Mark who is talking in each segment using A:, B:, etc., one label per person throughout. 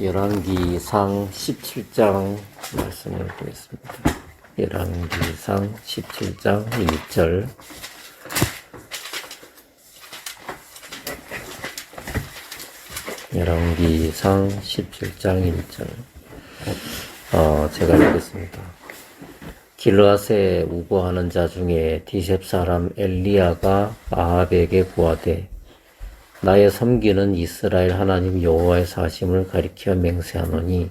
A: 열왕기상 17장 말씀을 보겠습니다. 열왕기상 17장 1절. 열왕기상 17장 1절. 제가 읽겠습니다. 길르앗에 우거하는 자 중에 디셉 사람 엘리야가 아합에게 구하되 나의 섬기는 이스라엘 하나님 여호와의 사심을 가리켜 맹세하노니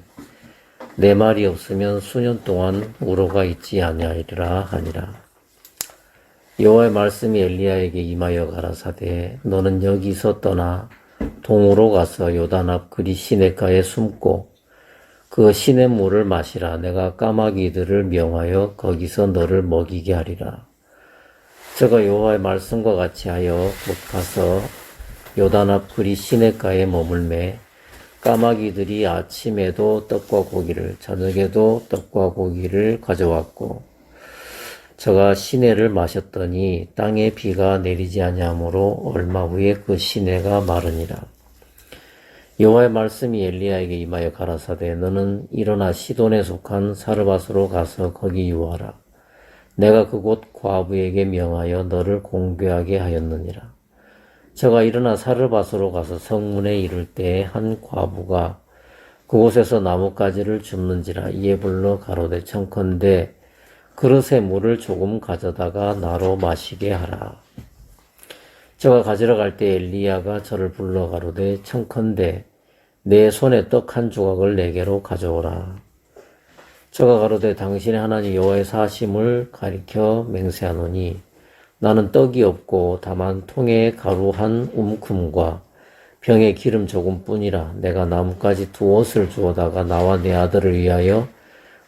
A: 내 말이 없으면 수년 동안 우로가 있지 아니하리라 하니라. 여호와의 말씀이 엘리야에게 임하여 가라사대 너는 여기서 떠나 동으로 가서 요단 앞 그리 시냇가에 숨고 그 시냇물을 마시라. 내가 까마귀들을 명하여 거기서 너를 먹이게 하리라. 저가 여호와의 말씀과 같이 하여 곧 가서 요단 앞 그리 시냇가에 머물매 까마귀들이 아침에도 떡과 고기를 저녁에도 떡과 고기를 가져왔고 저가 시내를 마셨더니 땅에 비가 내리지 아니하므로 얼마 후에 그 시내가 마르니라. 여호와의 말씀이 엘리야에게 임하여 가라사대 너는 일어나 시돈에 속한 사르밧으로 가서 거기 유하라. 내가 그곳 과부에게 명하여 너를 공개하게 하였느니라. 저가 일어나 사르밧으로 가서 성문에 이를 때에 한 과부가 그곳에서 나뭇가지를 줍는지라. 이에 불러 가로되 청컨대 그릇에 물을 조금 가져다가 나로 마시게 하라. 저가 가지러 갈 때 엘리야가 저를 불러 가로되 청컨대 내 손에 떡 한 조각을 내게로 가져오라. 저가 가로되 당신의 하나님 여호와의 사심을 가리켜 맹세하노니 나는 떡이 없고 다만 통에 가루 한 움큼과 병에 기름 조금뿐이라. 내가 나뭇가지 두 옷을 주어다가 나와 내 아들을 위하여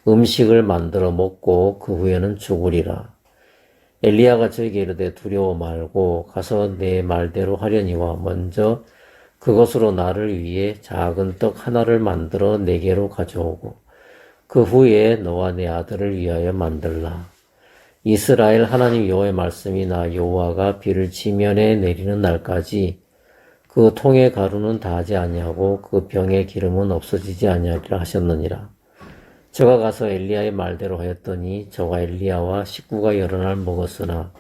A: 음식을 만들어 먹고 그 후에는 죽으리라. 엘리야가 저에게 이르되 두려워 말고 가서 내 말대로 하려니와 먼저 그것으로 나를 위해 작은 떡 하나를 만들어 내게로 가져오고 그 후에 너와 내 아들을 위하여 만들라. 이스라엘 하나님 여호와의 말씀이 나 여호와가 비를 지면에 내리는 날까지 그 통의 가루는 다하지 아니하고 그 병의 기름은 없어지지 아니하리라 하셨느니라. 저가 가서 엘리야의 말대로 하였더니 저가 엘리야와 식구가 여러 날 먹었으나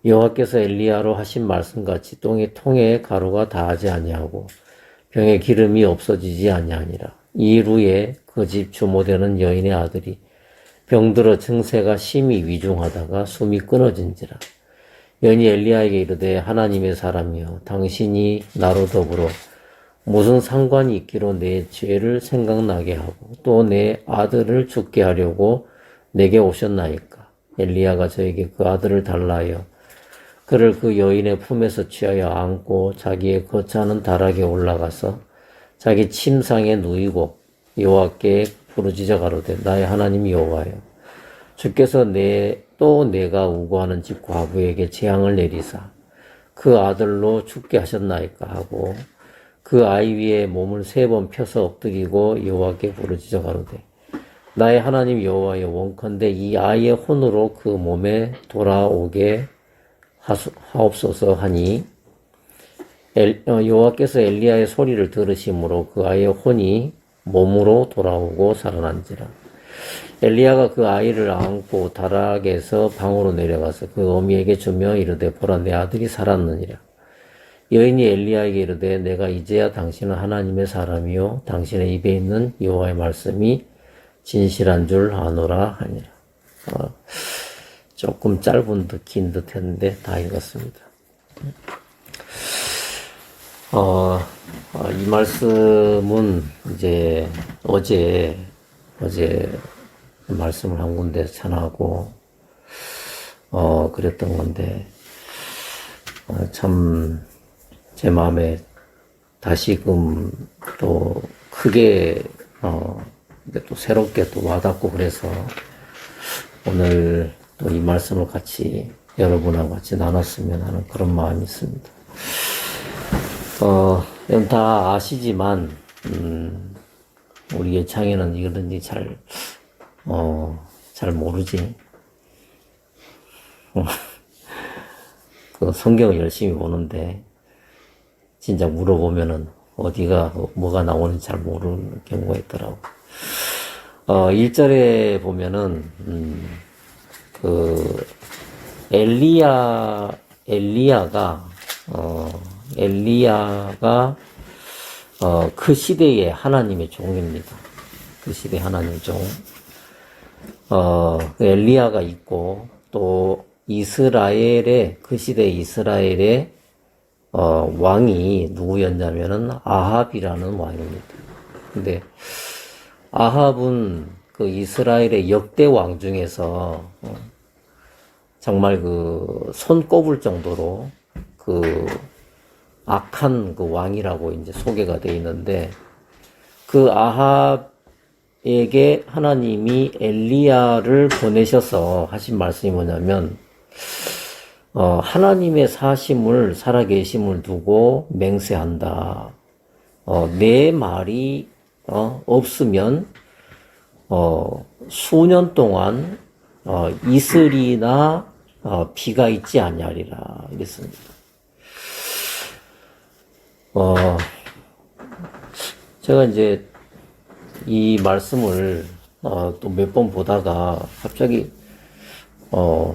A: 여호와께서 엘리야로 하신 말씀같이 통에 가루가 다하지 아니하고 병의 기름이 없어지지 아니하니라. 이 일 후에 그 집 주모되는 여인의 아들이 병들어 증세가 심히 위중하다가 숨이 끊어진지라. 여인이 엘리야에게 이르되 하나님의 사람이여 당신이 나로 더불어 무슨 상관이 있기로 내 죄를 생각나게 하고 또 내 아들을 죽게 하려고 내게 오셨나이까. 엘리야가 저에게 그 아들을 달라 하여 그를 그 여인의 품에서 취하여 안고 자기의 거처하는 다락에 올라가서 자기 침상에 누이고 여호와께 부르짖어 가로되 나의 하나님 여호와여 주께서 또 내가 우고하는 집 과부에게 재앙을 내리사 그 아들로 죽게 하셨나이까 하고 그 아이 위에 몸을 3번 펴서 엎드리고 여호와께 부르짖어 가로되 나의 하나님 여호와여 원컨대 이 아이의 혼으로 그 몸에 돌아오게 하옵소서 하니 여호와께서 엘리야의 소리를 들으심으로 그 아이의 혼이 몸으로 돌아오고 살아난지라. 엘리야가 그 아이를 안고 다락에서 방으로 내려가서 그 어미에게 주며 이르되 보라 내 아들이 살았느니라. 여인이 엘리야에게 이르되 내가 이제야 당신은 하나님의 사람이요 당신의 입에 있는 여호와의 말씀이 진실한 줄 아노라 하니라. 조금 짧은 듯 긴 듯 했는데 다 읽었습니다. 이 말씀은 이제 어제 말씀을 한 군데 전하고 그랬던 건데 참 제 마음에 다시금 또 크게 근데 또 새롭게 또 와닿고 그래서 오늘 또 이 말씀을 같이 여러분하고 같이 나눴으면 하는 그런 마음이 있습니다. 여러분 다 아시지만 우리 예창에는 이런지 잘 모르지. 그 성경을 열심히 보는데 진짜 물어보면은 어디가 뭐가 나오는지 잘 모르는 경우가 있더라고. 1절에 보면은 그 엘리야가 그 시대의 하나님의 종입니다. 그 시대 하나님의 종. 그 엘리야가 있고, 또 그 시대 이스라엘의 왕이 누구였냐면은 아합이라는 왕입니다. 근데 아합은 그 이스라엘의 역대 왕 중에서 정말 그 손 꼽을 정도로 그 악한 그 왕이라고 이제 소개가 되어 있는데, 그 아합에게 하나님이 엘리야를 보내셔서 하신 말씀이 뭐냐면, 하나님의 살아계심을 두고 맹세한다. 내 말이 없으면 수년 동안 이슬이나 비가 있지 아니하리라 이랬습니다. 제가 이제 이 말씀을 또 몇 번 보다가 갑자기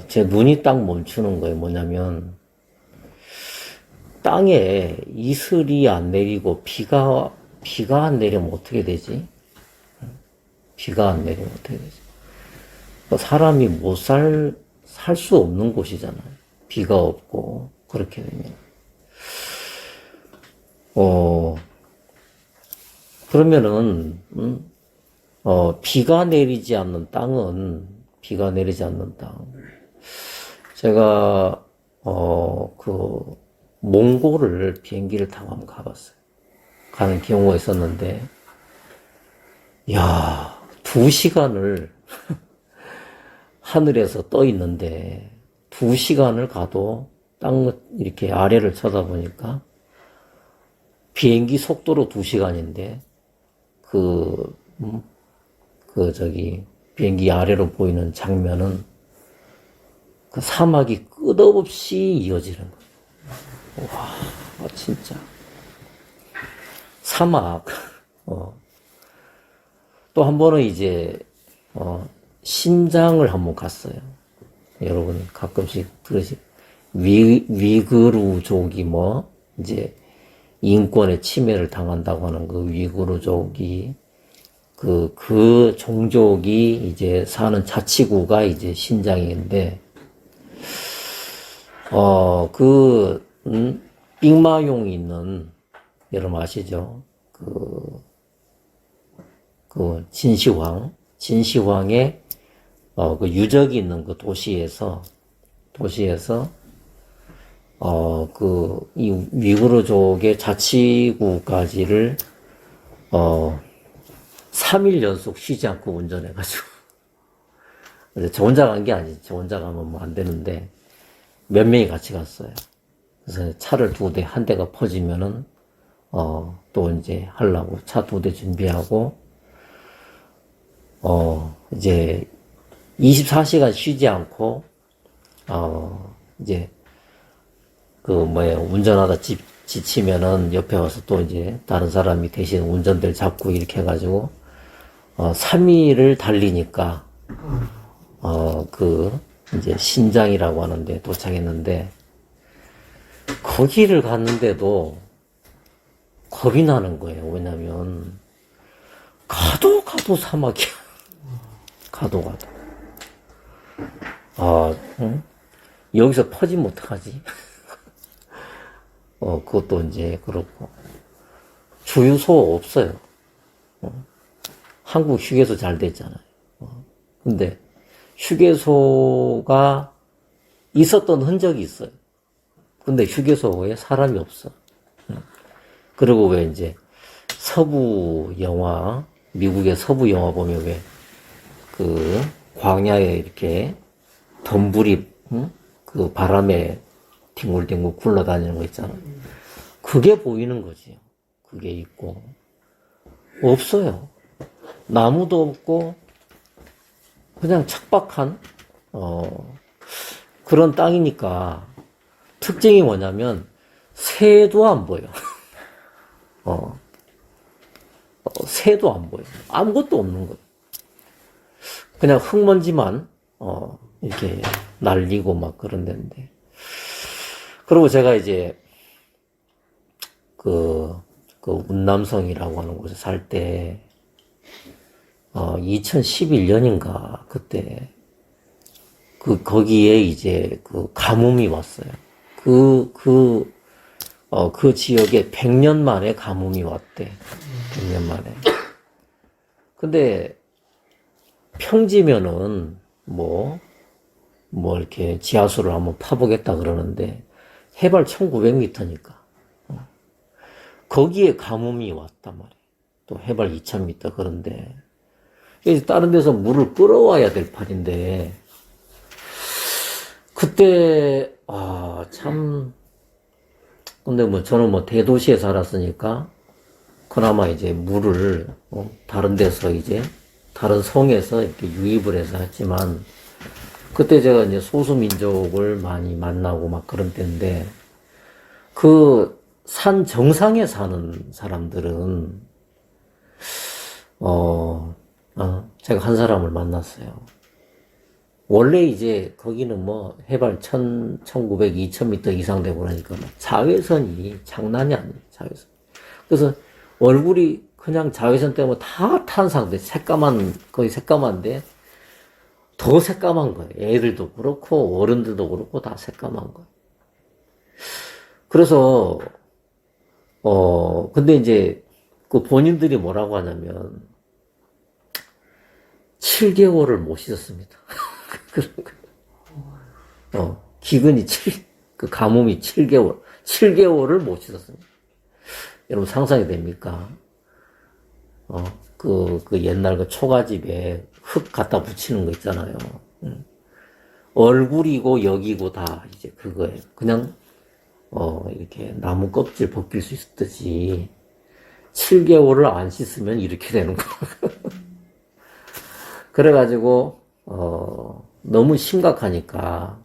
A: 제 눈이 딱 멈추는 거예요. 뭐냐면, 땅에 이슬이 안 내리고 비가 안 내리면 어떻게 되지? 비가 안 내리면 어떻게 되지? 사람이 살 수 없는 곳이잖아요. 비가 없고, 그렇게 되면. 그러면은, 비가 내리지 않는 땅. 제가, 몽골을 비행기를 타고 한번 가봤어요. 가는 경우가 있었는데, 야, 2시간을 하늘에서 떠 있는데, 2시간을 가도 이렇게 아래를 쳐다보니까, 비행기 속도로 2시간인데, 비행기 아래로 보이는 장면은, 그 사막이 끝없이 이어지는 거예요. 와, 진짜. 사막. 또 한 번은 이제, 신장을 한번 갔어요. 여러분 가끔씩 위그루족이 이제, 인권의 침해를 당한다고 하는 그 위구르족이, 그 종족이 이제 사는 자치구가 이제 신장인데, 빅마용이 있는, 여러분 아시죠? 진시황의, 그 유적이 있는 그 도시에서, 이 위구르족의 자치구까지를, 3일 연속 쉬지 않고 운전해가지고. 저 혼자 간 게 아니지. 저 혼자 가면 안 되는데, 몇 명이 같이 갔어요. 그래서 차를 2대, 한 대가 퍼지면은, 또 이제 하려고 차 2대 준비하고, 이제 24시간 쉬지 않고, 이제, 운전하다 지치면은 옆에 와서 또 이제 다른 사람이 대신 운전대를 잡고 이렇게 해가지고, 3일을 달리니까, 이제 신장이라고 하는데 도착했는데, 거기를 갔는데도 겁이 나는 거예요. 왜냐면, 가도 사막이야. 가도. 응? 여기서 퍼지면 어떡하지? 그것도 이제 그렇고. 주유소 없어요. 한국 휴게소 잘 됐잖아요. 근데 휴게소가 있었던 흔적이 있어요. 근데 휴게소에 사람이 없어. 그리고 왜 이제 미국의 서부 영화 보면 왜 광야에 이렇게 덤불이, 그 바람에 뒹굴뒹굴 굴러다니는 거 있잖아. 그게 보이는 거지. 그게 있고. 없어요. 나무도 없고, 그냥 척박한, 그런 땅이니까, 특징이 뭐냐면, 새도 안 보여. 새도 안 보여요. 아무것도 없는 거예요. 그냥 흙먼지만, 이렇게 날리고 막 그런 데인데. 그리고 제가 이제, 그 운남성이라고 하는 곳에 살 때, 2011년인가, 그때, 거기에 이제 가뭄이 왔어요. 그 지역에 100년 만에 가뭄이 왔대. 100년 만에. 근데, 평지면은, 이렇게 지하수를 한번 파보겠다 그러는데, 해발 1900m니까. 거기에 가뭄이 왔단 말이에요. 또 해발 2000m 그런데. 다른 데서 물을 끌어와야 될 판인데, 그때, 참, 근데 저는 대도시에 살았으니까, 그나마 이제 물을, 다른 데서 이제, 다른 성에서 이렇게 유입을 해서 했지만, 그때 제가 이제 소수민족을 많이 만나고 막 그런 때인데, 그 산 정상에 사는 사람들은, 제가 한 사람을 만났어요. 원래 이제 거기는 해발 1900, 2000m 이상 되고 그러니까 자외선이 장난이 아니에요, 자외선. 그래서 얼굴이 그냥 자외선 때문에 다 탄 상태, 거의 새까만데, 더 새까만 거예요. 애들도 그렇고, 어른들도 그렇고, 다 새까만 거예요. 그래서, 근데 이제, 본인들이 뭐라고 하냐면, 7개월을 못 씻었습니다. 기근이 가뭄이 7개월을 못 씻었습니다. 여러분 상상이 됩니까? 옛날 초가집에 흙 갖다 붙이는 거 있잖아요. 얼굴이고 여기고 다 이제 그거예요. 그냥, 이렇게 나무 껍질 벗길 수 있듯이 7개월을 안 씻으면 이렇게 되는 거예요. 그래가지고, 너무 심각하니까,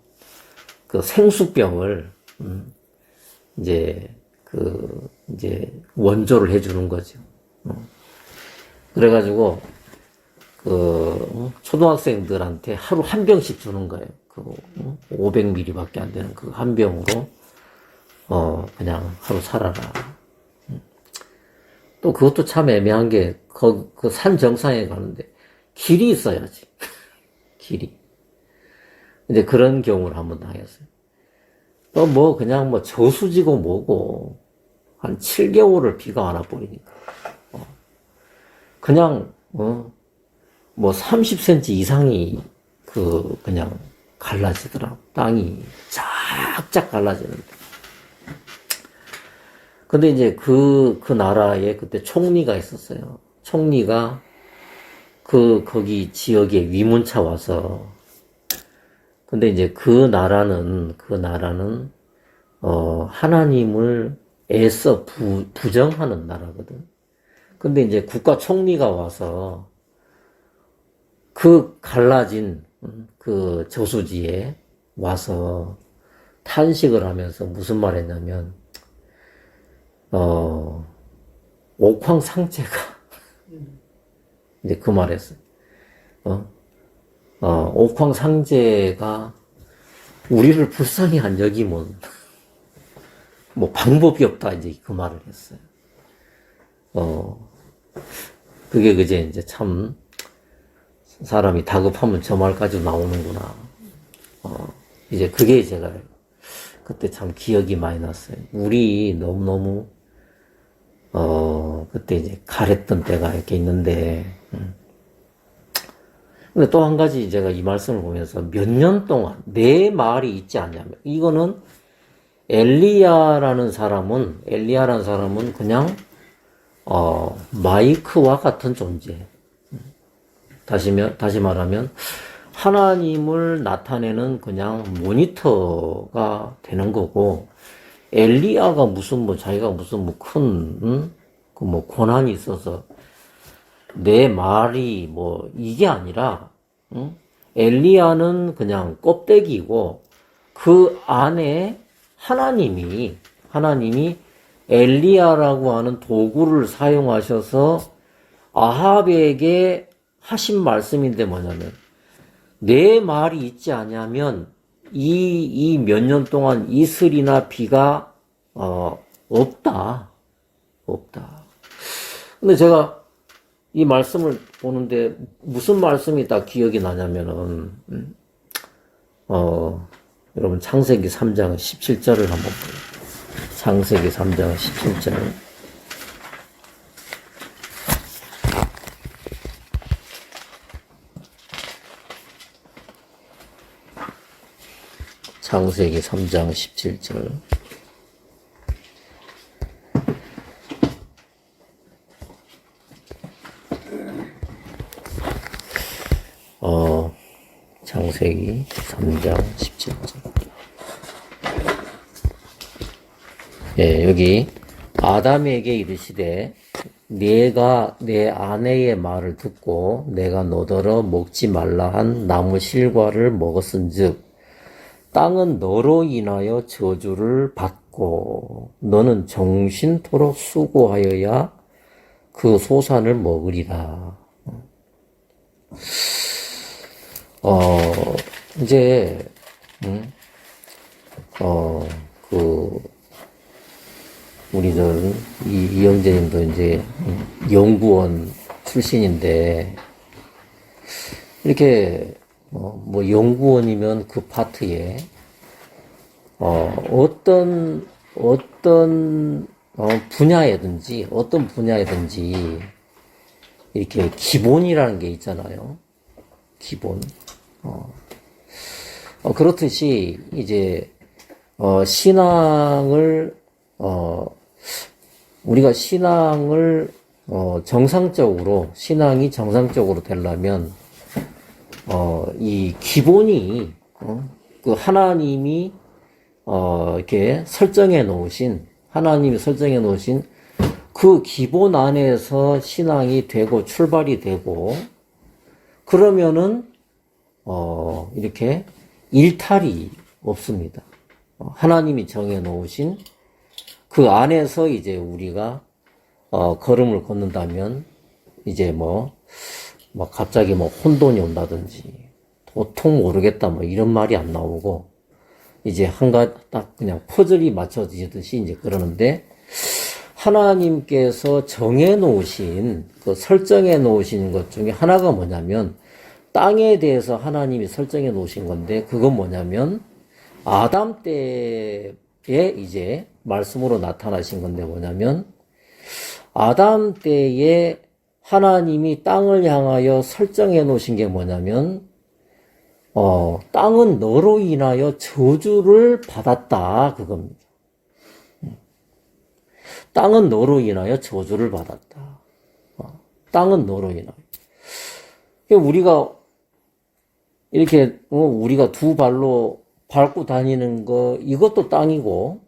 A: 생수병을, 이제 원조를 해주는 거죠. 그래가지고, 초등학생들한테 하루 한 병씩 주는 거예요. 500ml 밖에 안 되는 그 한 병으로, 그냥 하루 살아라. 또 그것도 참 애매한 게, 산 정상에 가는데, 길이 있어야지. 길이. 근데 그런 경우를 한번 당했어요. 또 그냥 저수지고 뭐고, 한 7개월을 비가 안 와버리니까. 그냥, 30cm 이상이 그냥 갈라지더라고. 땅이 쫙쫙 갈라지는데. 근데 이제 그 나라에 그때 총리가 있었어요. 총리가 거기 지역에 위문차 와서, 근데 이제 그 나라는, 하나님을 애써 부정하는 나라거든. 근데 이제 국가 총리가 와서, 갈라진, 저수지에 와서 탄식을 하면서 무슨 말 했냐면, 옥황상제가, 이제 그 말했어요. 옥황상제가 우리를 불쌍히 안 여기면, 방법이 없다, 이제 그 말을 했어요. 그게 이제 참, 사람이 다급하면 저 말까지 나오는구나. 이제 그게 제가 그때 참 기억이 많이 났어요. 우리 너무너무, 그때 이제 가랬던 때가 이렇게 있는데, 근데 또 한 가지 제가 이 말씀을 보면서 몇 년 동안 내 말이 있지 않냐면, 이거는 엘리야라는 사람은 그냥, 마이크와 같은 존재. 다시 말하면, 하나님을 나타내는 그냥 모니터가 되는 거고, 엘리야가 자기가 무슨 큰, 고난이 있어서, 내 말이 이게 아니라, 엘리야는 그냥 껍데기고, 그 안에 하나님이 엘리야라고 하는 도구를 사용하셔서 아합에게 하신 말씀인데 뭐냐면, 내 말이 있지 않냐면 이 몇 년 동안 이슬이나 비가 없다. 근데 제가 이 말씀을 보는데 무슨 말씀이 딱 기억이 나냐면은 여러분 창세기 3장 17절을 한번 보세요. 창세기 3장 17절. 창세기 3장 17절. 창세기 3장 17절. 예, 여기 아담에게 이르시되 네가 내 아내의 말을 듣고 내가 너더러 먹지 말라 한 나무 실과를 먹었은즉 땅은 너로 인하여 저주를 받고 너는 정신토록 수고하여야 그 소산을 먹으리라. 이제 우리들 이영재님도 이제 연구원 출신인데 이렇게 뭐 연구원이면 그 파트에 어떤 분야에든지 어떤 분야에든지 이렇게 기본이라는 게 있잖아요. 기본. 그렇듯이 이제 신앙을 우리가 신앙을 신앙이 정상적으로 되려면 이 기본이 그 하나님이 이렇게 하나님이 설정해 놓으신 그 기본 안에서 신앙이 되고 출발이 되고 그러면은 이렇게 일탈이 없습니다. 하나님이 정해 놓으신 그 안에서 이제 우리가 걸음을 걷는다면 이제 갑자기 혼돈이 온다든지 도통 모르겠다 이런 말이 안 나오고 이제 딱 그냥 퍼즐이 맞춰지듯이 이제 그러는데 하나님께서 정해 놓으신 설정해 놓으신 것 중에 하나가 뭐냐면 땅에 대해서 하나님이 설정해 놓으신 건데 그건 뭐냐면 아담 때에 이제 말씀으로 나타나신 건데 뭐냐면 아담 때에 하나님이 땅을 향하여 설정해 놓으신 게 뭐냐면 땅은 너로 인하여 저주를 받았다 그겁니다. 땅은 너로 인하여 저주를 받았다. 땅은 너로 인하여. 우리가 이렇게 우리가 두 발로 밟고 다니는 거 이것도 땅이고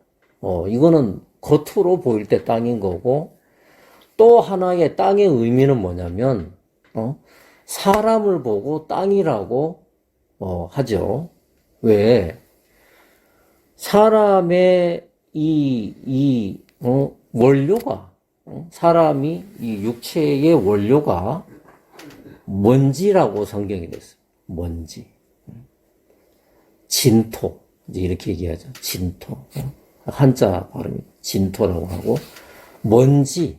A: 이거는 겉으로 보일 때 땅인 거고 또 하나의 땅의 의미는 뭐냐면 사람을 보고 땅이라고 하죠. 왜? 사람의 원료가 사람이 이 육체의 원료가 먼지라고 성경이 됐어요. 먼지. 진토. 이제 이렇게 얘기하죠. 진토. 한자 발음이 진토라고 하고, 먼지.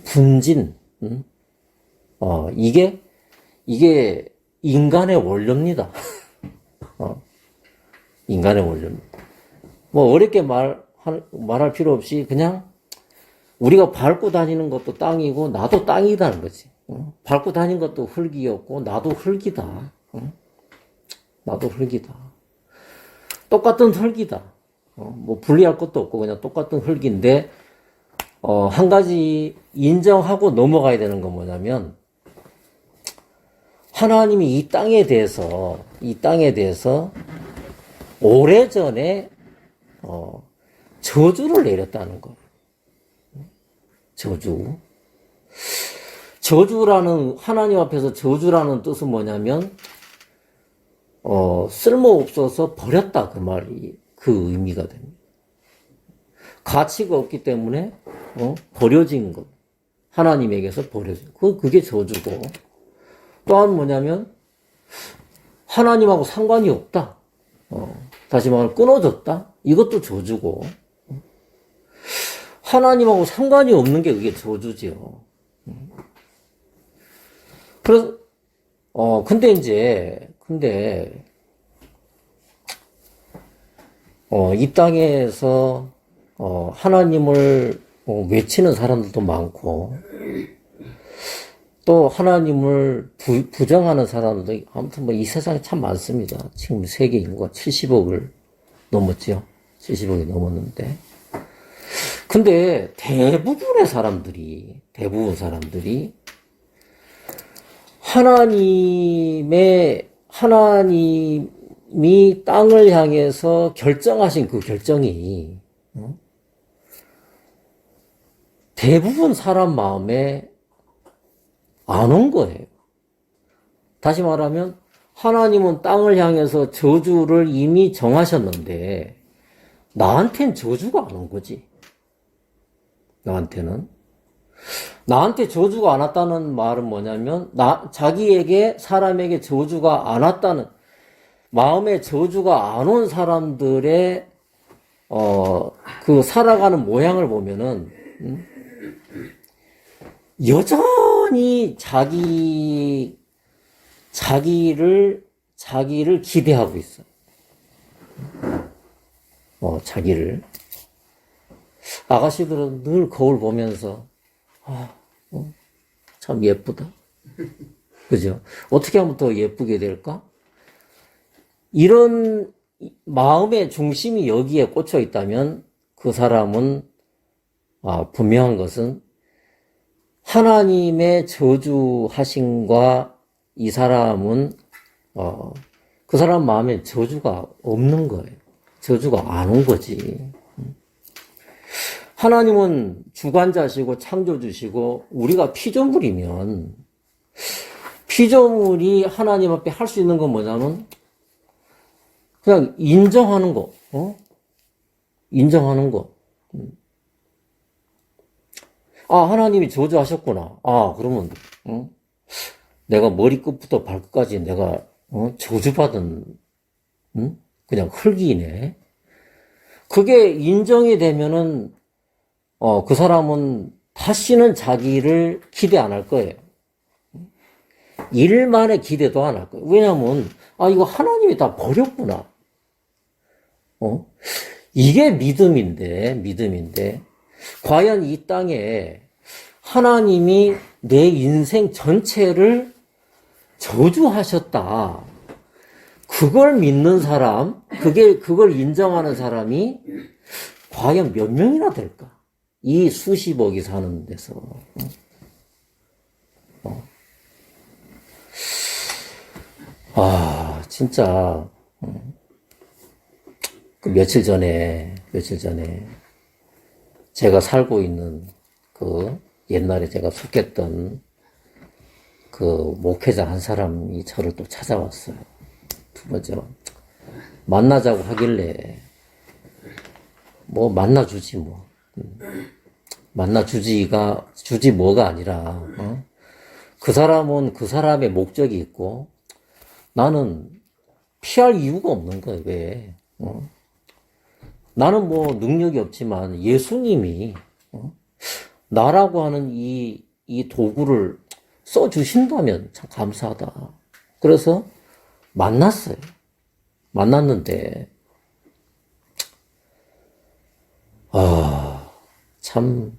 A: 분진. 이게 인간의 원료입니다. 인간의 원료입니다. 어렵게 말할 필요 없이 그냥 우리가 밟고 다니는 것도 땅이고 나도 땅이다는 거지. 밟고 다니는 것도 흙이었고 나도 흙이다. 나도 흙이다. 똑같은 흙이다. 분리할 것도 없고 그냥 똑같은 흙인데 한 가지 인정하고 넘어가야 되는 건 뭐냐면 하나님이 이 땅에 대해서 오래전에 저주를 내렸다는 거예요. 저주라는 하나님 앞에서 저주라는 뜻은 뭐냐면 쓸모없어서 버렸다 그 말이 그 의미가 됩니다. 가치가 없기 때문에, 버려진 것. 하나님에게서 버려진 것. 그게 저주고. 또한 뭐냐면, 하나님하고 상관이 없다. 다시 말하면 끊어졌다. 이것도 저주고. 하나님하고 상관이 없는 게 그게 저주지요. 그래서, 근데, 이 땅에서, 하나님을 외치는 사람들도 많고, 또 하나님을 부정하는 사람들도, 아무튼 뭐 이 세상에 참 많습니다. 지금 세계 인구가 70억을 넘었죠. 70억이 넘었는데. 근데 대부분 사람들이, 하나님이 땅을 향해서 결정하신 그 결정이, 대부분 사람 마음에 안 온 거예요. 다시 말하면, 하나님은 땅을 향해서 저주를 이미 정하셨는데, 나한텐 저주가 안 온 거지. 나한테 저주가 안 왔다는 말은 뭐냐면, 자기에게, 사람에게 저주가 안 왔다는, 마음에 저주가 안 온 사람들의, 그 살아가는 모양을 보면은, 여전히 자기를 기대하고 있어. 자기를. 아가씨들은 늘 거울 보면서, 참 예쁘다. 그죠? 어떻게 하면 더 예쁘게 될까? 이런 마음의 중심이 여기에 꽂혀 있다면 그 사람은, 분명한 것은 하나님의 저주하심과 이 사람은, 그 사람 마음에 저주가 없는 거예요. 저주가 안 온 거지. 하나님은 주관자시고 창조주시고 우리가 피조물이면 피조물이 하나님 앞에 할 수 있는 건 뭐냐면 그냥 인정하는 거. 인정하는 거. 하나님이 저주하셨구나. 그러면 내가 머리끝부터 발끝까지 내가 저주받은 그냥 흙이네. 그게 인정이 되면은 그 사람은 다시는 자기를 기대 안 할 거예요. 일만의 기대도 안 할 거예요. 왜냐면 이거 하나님이 다 버렸구나. 이게 믿음인데 과연 이 땅에 하나님이 내 인생 전체를 저주하셨다. 그걸 믿는 사람, 그걸 인정하는 사람이 과연 몇 명이나 될까? 이 수십억이 사는 데서. 진짜, 그 며칠 전에, 제가 살고 있는 옛날에 제가 속했던 그 목회자 한 사람이 저를 또 찾아왔어요. 두 번째로. 만나자고 하길래, 만나주지 뭐. 주지 뭐가 아니라, 그 사람은 그 사람의 목적이 있고, 나는 피할 이유가 없는 거예요, 왜. 나는 능력이 없지만 예수님이, 나라고 하는 이 도구를 써주신다면 참 감사하다. 그래서 만났어요. 만났는데, 참,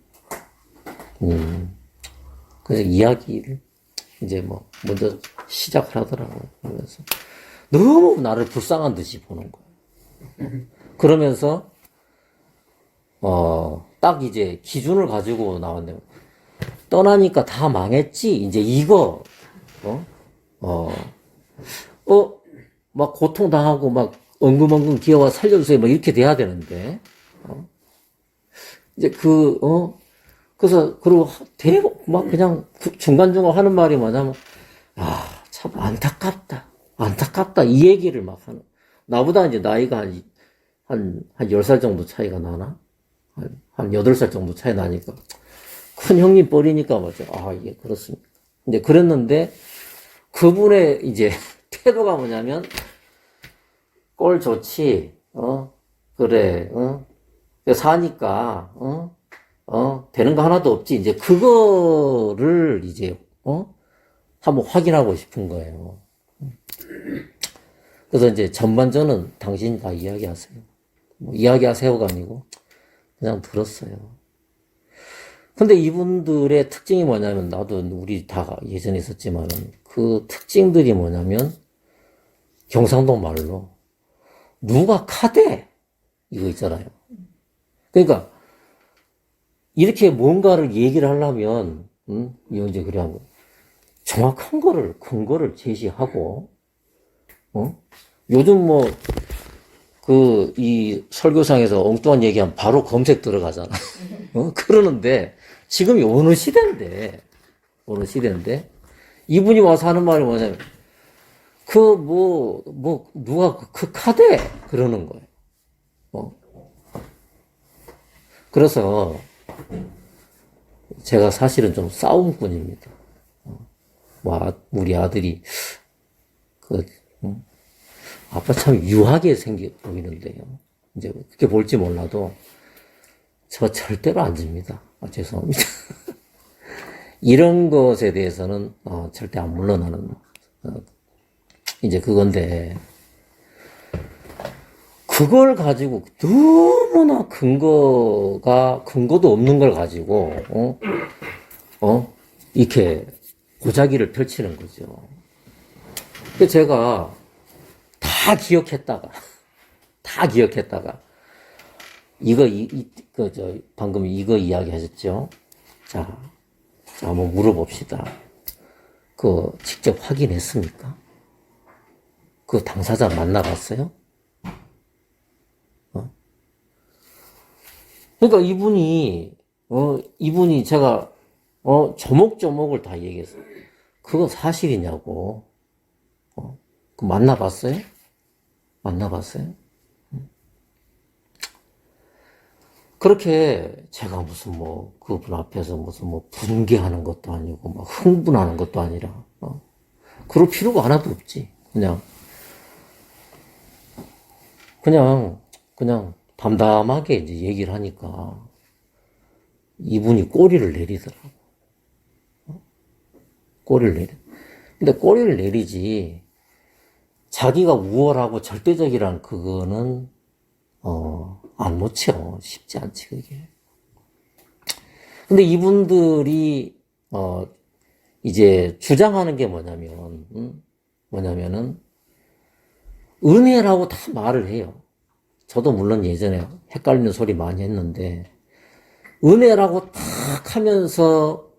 A: 그래서 이야기를 이제 먼저 시작을 하더라고요. 그러면서 너무 나를 불쌍한 듯이 보는 거예요. 그러면서, 딱 이제 기준을 가지고 나왔네요. 떠나니까 다 망했지? 이제 이거, 막 고통당하고 막 엉금엉금 기어와 살려주세요. 막 이렇게 돼야 되는데, 이제 그래서, 그리고 막 그냥 중간중간 하는 말이 뭐냐면, 참 안타깝다. 이 얘기를 막 하는. 나보다 이제 나이가 한 10살 정도 차이가 나나? 한 8살 정도 차이 나니까. 큰 형님 뻘이니까 맞죠. 아, 이게 그렇습니다. 이제 그랬는데, 그분의 이제 태도가 뭐냐면, 꼴 좋지, 그래, 사니까, 되는 거 하나도 없지. 이제 그거를 이제, 한번 확인하고 싶은 거예요. 그래서 이제 전반전은 당신이 다 이야기하세요. 뭐 이야기하세요가 아니고, 그냥 들었어요. 근데 이분들의 특징이 뭐냐면, 나도 우리 다 예전에 있었지만, 그 특징들이 뭐냐면, 경상도 말로, 누가 카대? 이거 있잖아요. 그러니까, 이렇게 뭔가를 얘기를 하려면, 이거 이제 그래 하고, 정확한 거를, 근거를 제시하고, 요즘 뭐, 이 설교상에서 엉뚱한 얘기하면 바로 검색 들어가잖아. 그러는데, 지금이 어느 시대인데, 이분이 와서 하는 말이 뭐냐면, 누가 그 카대? 그러는 거예요. 그래서, 제가 사실은 좀 싸움꾼입니다. 우리 아들이, 아빠 참 유하게 생겨 보이는데요. 이제 그렇게 볼지 몰라도, 저 절대로 안 집니다. 죄송합니다. 이런 것에 대해서는, 절대 안 물러나는, 이제 그건데, 그걸 가지고 너무나 근거도 없는 걸 가지고, 이렇게 고자기를 펼치는 거죠. 그 제가 다 기억했다가, 방금 이거 이야기 하셨죠? 자, 한번 물어봅시다. 직접 확인했습니까? 그 당사자 만나봤어요? 그러니까 이분이 제가, 조목조목을 다 얘기했어요. 그거 사실이냐고. 그 만나봤어요? 그렇게 제가 무슨 그분 앞에서 무슨 분개하는 것도 아니고, 막 흥분하는 것도 아니라, 그럴 필요가 하나도 없지. 그냥 담담하게 이제 얘기를 하니까 이분이 꼬리를 내리더라고. 근데 꼬리를 내리지, 자기가 우월하고 절대적이란 그거는, 안 놓쳐. 쉽지 않지, 그게. 근데 이분들이, 이제 주장하는 게 뭐냐면은, 은혜라고 다 말을 해요. 저도 물론 예전에 헷갈리는 소리 많이 했는데, 은혜라고 탁 하면서,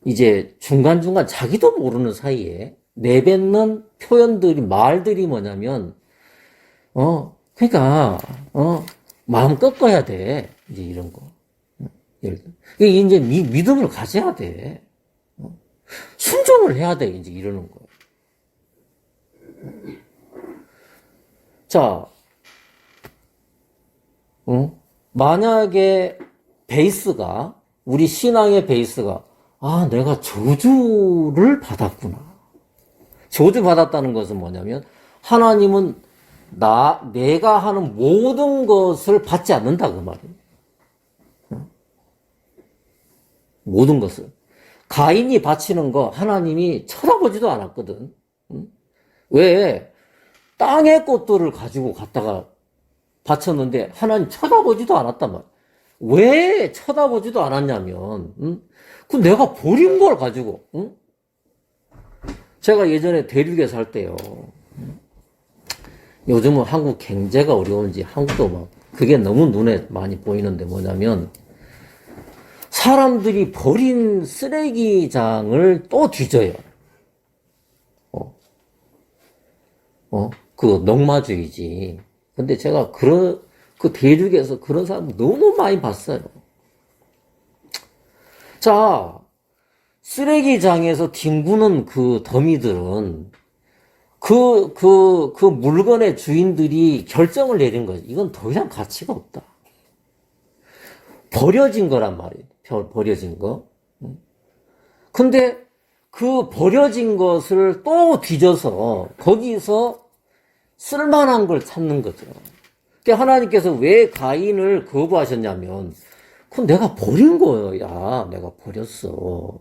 A: 이제 중간중간 자기도 모르는 사이에 내뱉는 말들이 뭐냐면, 그러니까, 마음 꺾어야 돼. 이제 이런 거. 예를 들어. 이제 믿음을 가져야 돼. 순종을 해야 돼. 이제 이러는 거예요. 자, 만약에 우리 신앙의 베이스가, 내가 저주를 받았구나. 저주 받았다는 것은 뭐냐면, 하나님은 내가 하는 모든 것을 받지 않는다, 그 말이에요. 모든 것을. 가인이 바치는 거 하나님이 쳐다보지도 않았거든. 왜? 땅의 꽃들을 가지고 갔다가 바쳤는데 하나님 쳐다보지도 않았단 말이야. 왜 쳐다보지도 않았냐면, 그 내가 버린 걸 가지고, 제가 예전에 대륙에 살 때요. 요즘은 한국 경제가 어려운지 한국도 그게 너무 눈에 많이 보이는데 뭐냐면, 사람들이 버린 쓰레기장을 또 뒤져요. 그 농마주의지. 근데 제가 그 대륙에서 그런 사람 너무 많이 봤어요. 자, 쓰레기장에서 뒹구는 그 더미들은 그 물건의 주인들이 결정을 내린 거지. 이건 더 이상 가치가 없다. 버려진 거란 말이에요. 버려진 거. 근데 그 버려진 것을 또 뒤져서 거기서 쓸만한 걸 찾는 거죠. 그러니까 하나님께서 왜 가인을 거부하셨냐면, 그건 내가 버린 거야. 내가 버렸어.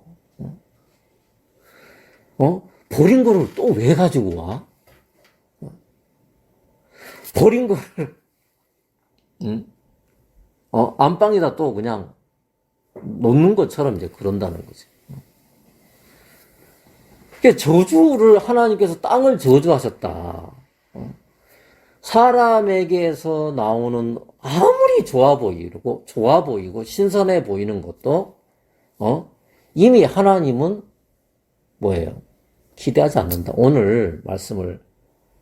A: 버린 거를 또 왜 가지고 와? 버린 거를, 안방에다 또 그냥 놓는 것처럼 이제 그런다는 거지. 그러니까 저주를 하나님께서 땅을 저주하셨다. 사람에게서 나오는 아무리 좋아 보이고 신선해 보이는 것도 이미 하나님은 뭐예요? 기대하지 않는다. 오늘 말씀을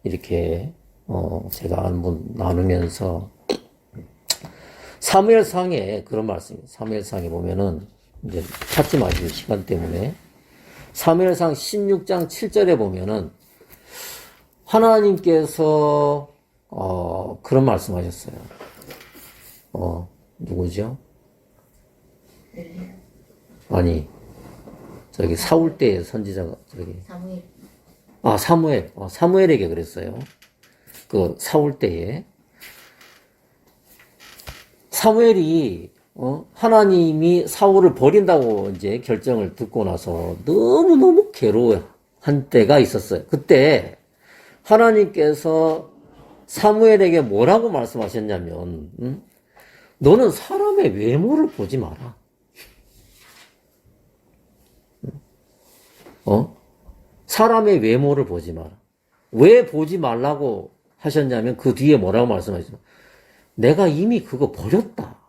A: 이렇게 제가 한번 나누면서 사무엘상에 그런 말씀이에요. 사무엘상에 보면은 이제 찾지 마시고 시간 때문에 사무엘상 16장 7절에 보면은 하나님께서 그런 말씀하셨어요. 누구죠? 아니, 저기 사울 때의 선지자가 저기 사무엘. 사무엘에게 그랬어요. 그 사울 때에 사무엘이 하나님이 사울을 버린다고 이제 결정을 듣고 나서 너무너무 괴로워한 때가 있었어요. 그때 하나님께서 사무엘에게 뭐라고 말씀하셨냐면, 너는 사람의 외모를 보지 마라. 사람의 외모를 보지 마라. 왜 보지 말라고 하셨냐면, 그 뒤에 뭐라고 말씀하셨죠? 내가 이미 그거 버렸다.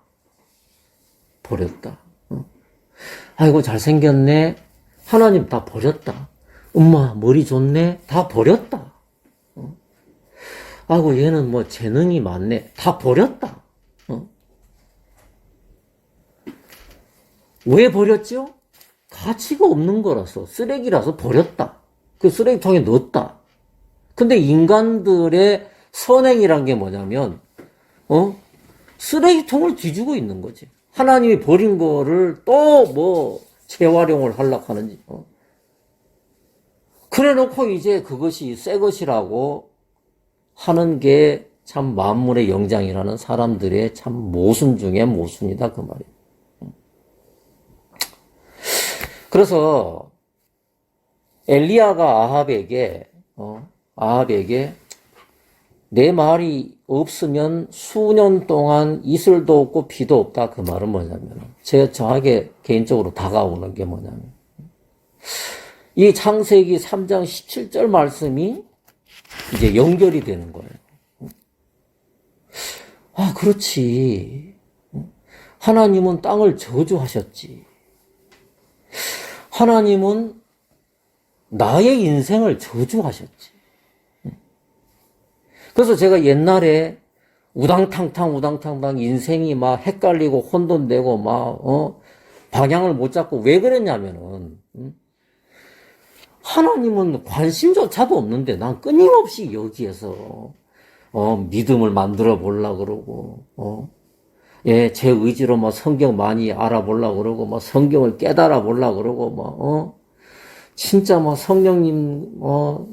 A: 아이고, 잘생겼네. 하나님 다 버렸다. 엄마, 머리 좋네. 다 버렸다. 아이고, 얘는 뭐 재능이 많네. 다 버렸다. 왜 버렸죠? 가치가 없는 거라서, 쓰레기라서 버렸다. 그 쓰레기통에 넣었다. 근데 인간들의 선행이란 게 뭐냐면, 쓰레기통을 뒤지고 있는 거지. 하나님이 버린 거를 또 뭐 재활용을 하려고 하는지. 그래 놓고 이제 그것이 새 것이라고 하는 게 참 만물의 영장이라는 사람들의 참 모순 중에 모순이다 그 말이에요. 그래서 엘리야가 아합에게 내 말이 없으면 수년 동안 이슬도 없고 비도 없다. 그 말은 뭐냐면, 제가 저에게 개인적으로 다가오는 게 뭐냐면, 이 창세기 3장 17절 말씀이 이제 연결이 되는 거예요. 그렇지. 하나님은 땅을 저주하셨지. 하나님은 나의 인생을 저주하셨지. 그래서 제가 옛날에 우당탕탕 인생이 막 헷갈리고 혼돈되고 막 방향을 못 잡고 왜 그랬냐면은 하나님은 관심조차도 없는데 난 끊임없이 여기에서 믿음을 만들어 보려고 그러고 제 의지로 막 성경 많이 알아보려고 그러고 막 성경을 깨달아 보려고 그러고 막 진짜 막 성령님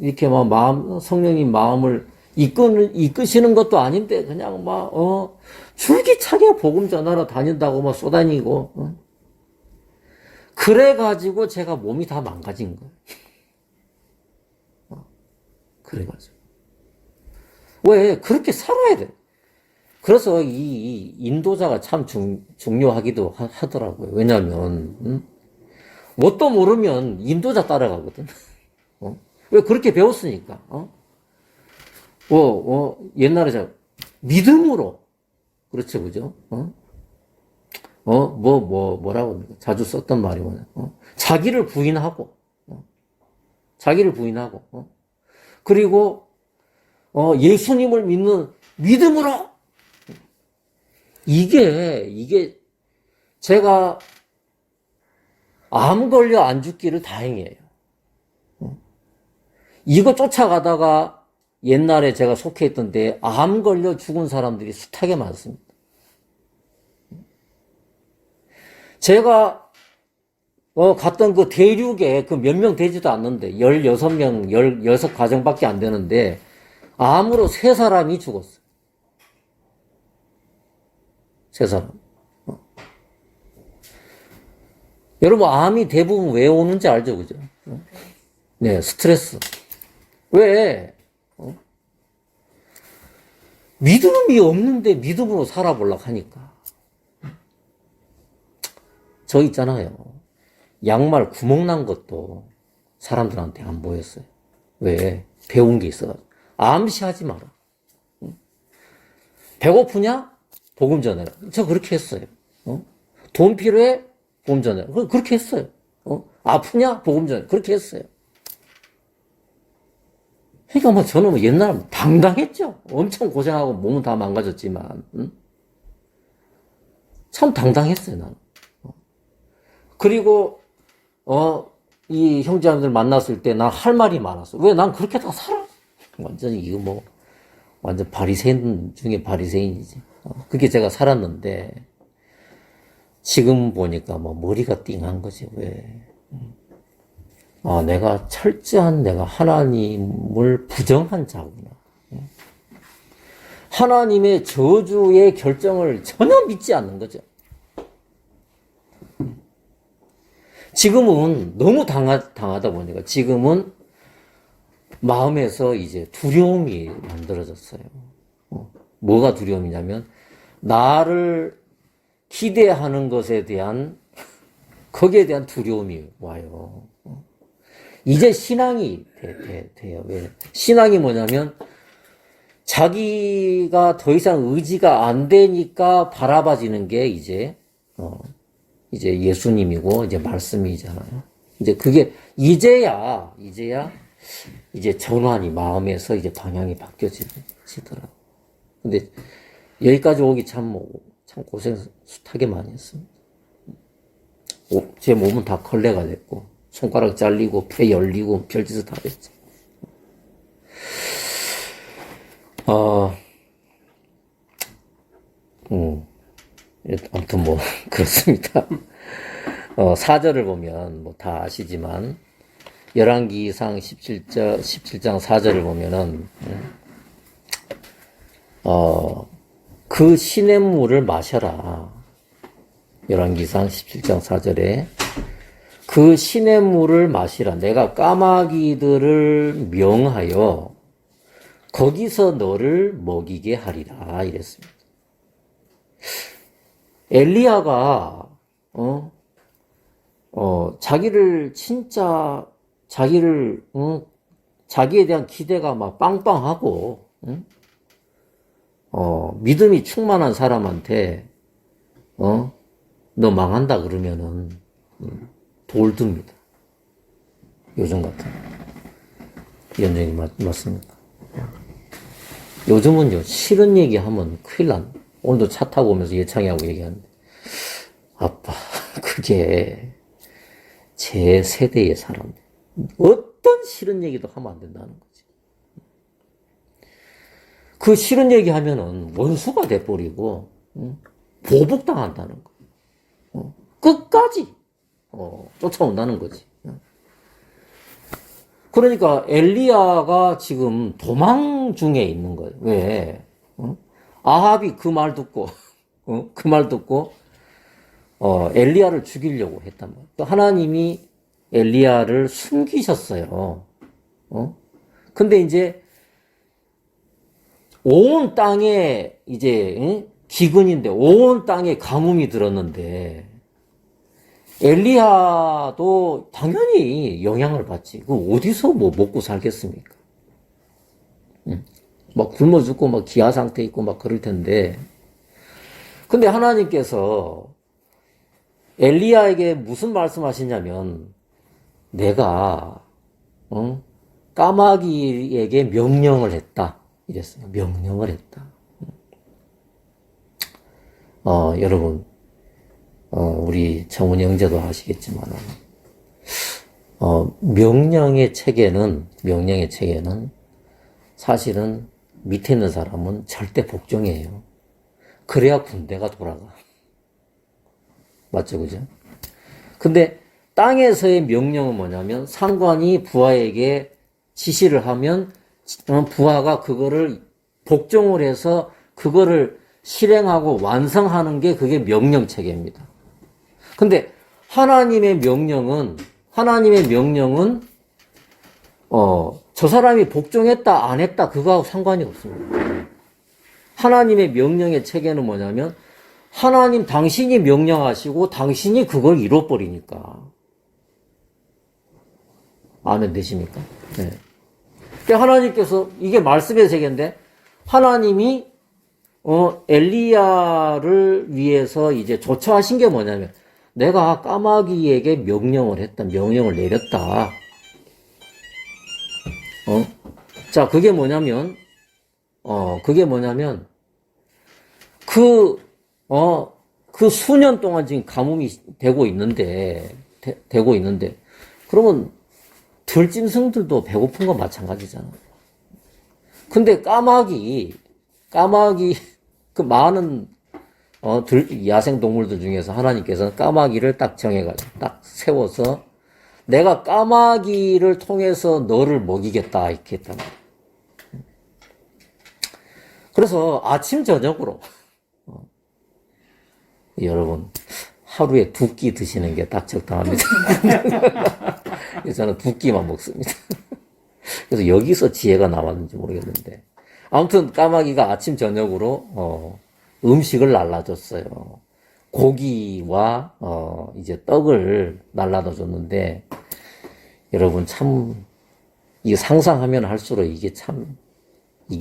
A: 이렇게 막 성령님 마음을 이끄시는 것도 아닌데 그냥 막 줄기차게 복음 전하러 다닌다고 막 쏘다니고 그래가지고 제가 몸이 다 망가진 거예요. 그래가지고 왜 그렇게 살아야 돼? 그래서 이 인도자가 참 중요하기도 하더라고요. 왜냐하면 뭣도 모르면 인도자 따라가거든. 왜 그렇게 배웠으니까. 옛날에 제가 믿음으로 그렇죠, 그죠? 뭐라고 합니까? 자주 썼던 말이 뭐냐? 자기를 부인하고, 그리고 예수님을 믿는 믿음으로. 이게 제가 암 걸려 안 죽기를 다행이에요. 이거 쫓아가다가 옛날에 제가 속해 있던 데에 암 걸려 죽은 사람들이 숱하게 많습니다. 제가 갔던 그 대륙에 그 몇 명 되지도 않는데 16명, 16가정밖에 안 되는데 암으로 3사람이 죽었어요. 3사람. 여러분, 암이 대부분 왜 오는지 알죠? 그죠? 네, 스트레스. 왜? 믿음이 없는데 믿음으로 살아보려고 하니까. 저 있잖아요. 양말 구멍 난 것도 사람들한테 안 보였어요. 왜? 배운 게 있어가지고. 암시하지 마라. 배고프냐? 복음 전해라. 저 그렇게 했어요. 돈 필요해? 복음 전해라. 그렇게 했어요. 아프냐? 복음 전해라. 그렇게 했어요. 그러니까 뭐 저는 뭐 옛날에 당당했죠. 엄청 고생하고 몸은 다 망가졌지만, 참 당당했어요, 나는. 그리고, 이 형제자매들 만났을 때 난 할 말이 많았어. 왜? 난 그렇게 다 살아. 완전히 이거 뭐, 완전 바리새인 중에 바리새인이지. 그게 제가 살았는데, 지금 보니까 뭐 머리가 띵한 거지, 왜. 내가 철저한 내가 하나님을 부정한 자구나. 하나님의 저주의 결정을 전혀 믿지 않는 거죠. 지금은 너무 당하다 보니까 지금은 마음에서 이제 두려움이 만들어졌어요. 뭐가 두려움이냐면 나를 기대하는 것에 대한 거기에 대한 두려움이 와요. 이제 신앙이 돼요. 왜? 신앙이 뭐냐면 자기가 더 이상 의지가 안 되니까 바라봐지는 게 이제 예수님이고 이제 말씀이잖아요. 이제 그게 이제야 이제 전환이 마음에서 이제 방향이 바뀌어지더라고. 근데 여기까지 오기 참 고생 숱하게 많이 했습니다. 제 몸은 다 걸레가 됐고 손가락 잘리고 폐 열리고 별짓을 다 했죠. 아무튼 뭐 그렇습니다. 4절을 보면 뭐 다 아시지만 열왕기상 17장 4절을 보면은 그 시냇물을 마셔라. 열왕기상 17장 4절에 그 시냇물을 마시라. 내가 까마귀들을 명하여 거기서 너를 먹이게 하리라. 이랬습니다. 엘리야가 자기에 대한 기대가 막 빵빵하고 믿음이 충만한 사람한테 너 망한다 그러면은 돌 듭니다. 요즘 같은 연정이 맞습니까? 요즘은요 싫은 얘기하면 큰일 난. 오늘도 차 타고 오면서 예창이하고 얘기하는데 아빠 그게 제 세대의 사람들 어떤 싫은 얘기도 하면 안 된다는 거지. 그 싫은 얘기 하면은 원수가 돼버리고 보복당한다는 거. 끝까지 쫓아온다는 거지. 그러니까 엘리야가 지금 도망 중에 있는 거예요. 왜? 아합이 그 말 듣고 엘리야를 죽이려고 했단 말이에요. 또 하나님이 엘리야를 숨기셨어요. 근데 이제 온 땅에 이제 기근인데 온 땅에 가뭄이 들었는데 엘리야도 당연히 영향을 받지. 그 어디서 뭐 먹고 살겠습니까? 막 굶어 죽고 막 기아 상태 있고 막 그럴 텐데. 근데 하나님께서 엘리야에게 무슨 말씀하시냐면 내가 까마귀에게 명령을 했다. 이랬어요. 명령을 했다. 여러분 우리 정훈이 형제도 아시겠지만 명령의 체계는 사실은 밑에 있는 사람은 절대 복종이에요. 그래야 군대가 돌아가. 맞죠, 그죠? 근데 땅에서의 명령은 뭐냐면 상관이 부하에게 지시를 하면 부하가 그거를 복종을 해서 그거를 실행하고 완성하는 게 그게 명령 체계입니다. 근데 하나님의 명령은 저 사람이 복종했다 안 했다 그거하고 상관이 없습니다. 하나님의 명령의 체계는 뭐냐면 하나님 당신이 명령하시고 당신이 그걸 이뤄버리니까. 아멘 되십니까? 네. 그러니까 하나님께서 이게 말씀의 세계인데 하나님이 엘리야를 위해서 이제 조처하신 게 뭐냐면 내가 까마귀에게 명령을 내렸다. 자, 그게 뭐냐면 그 수년 동안 지금 가뭄이 되고 있는데, 그러면 들짐승들도 배고픈 건 마찬가지잖아. 근데 까마귀, 그 많은, 야생 동물들 중에서 하나님께서는 까마귀를 딱 정해가지고, 딱 세워서, 내가 까마귀를 통해서 너를 먹이겠다, 이렇게 했단 말이야. 그래서 아침, 저녁으로, 여러분, 하루에 2끼 드시는 게 딱 적당합니다. 저는 2끼만 먹습니다. 그래서 여기서 지혜가 나왔는지 모르겠는데. 아무튼 까마귀가 아침, 저녁으로, 음식을 날라줬어요. 고기와, 이제 떡을 날라다 줬는데, 여러분 참, 이게 상상하면 할수록 이게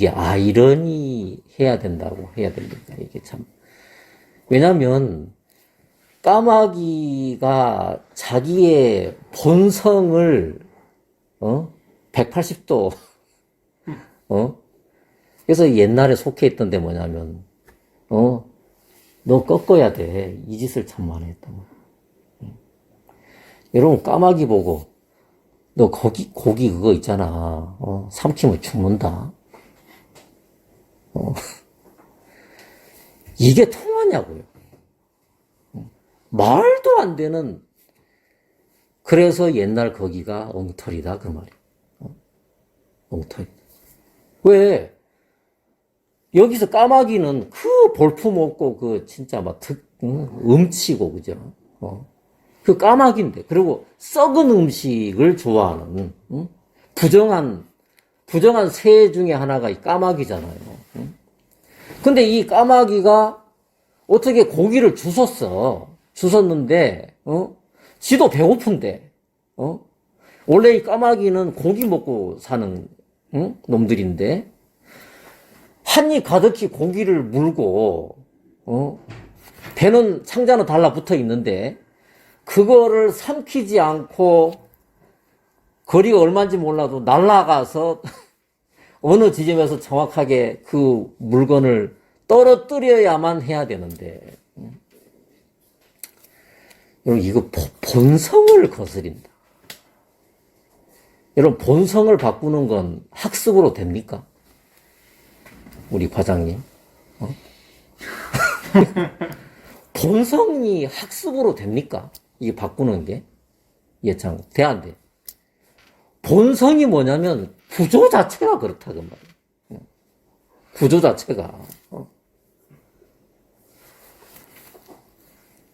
A: 아이러니 해야 됩니다. 이게 참. 왜냐면, 까마귀가 자기의 본성을, 180도, 그래서 옛날에 속해 있던 데 뭐냐면, 너 꺾어야 돼. 이 짓을 참 많이 했단 말이야. 여러분, 까마귀 보고, 너 고기 그거 있잖아. 삼키면 죽는다. 이게 통하냐고요. 말도 안 되는, 그래서 옛날 거기가 엉터리다, 그 말이야. 엉터리. 왜? 여기서 까마귀는 그 볼품 없고, 진짜 막 음치고, 그죠? 그 까마귀인데. 그리고 썩은 음식을 좋아하는, 부정한 새 중에 하나가 이 까마귀잖아요. 근데 이 까마귀가 어떻게 고기를 주웠는데, 지도 배고픈데, 원래 이 까마귀는 고기 먹고 사는, 놈들인데, 한 입 가득히 고기를 물고, 배는, 창자는 달라붙어 있는데, 그거를 삼키지 않고, 거리가 얼마인지 몰라도 날아가서, 어느 지점에서 정확하게 그 물건을 떨어뜨려야만 해야 되는데, 여러분, 이거 본성을 거스린다. 여러분, 본성을 바꾸는 건 학습으로 됩니까? 우리 과장님. 본성이 학습으로 됩니까? 이게 바꾸는 게? 이게 참, 안 돼. 본성이 뭐냐면, 구조 자체가 그렇다, 그 말이야. 구조 자체가.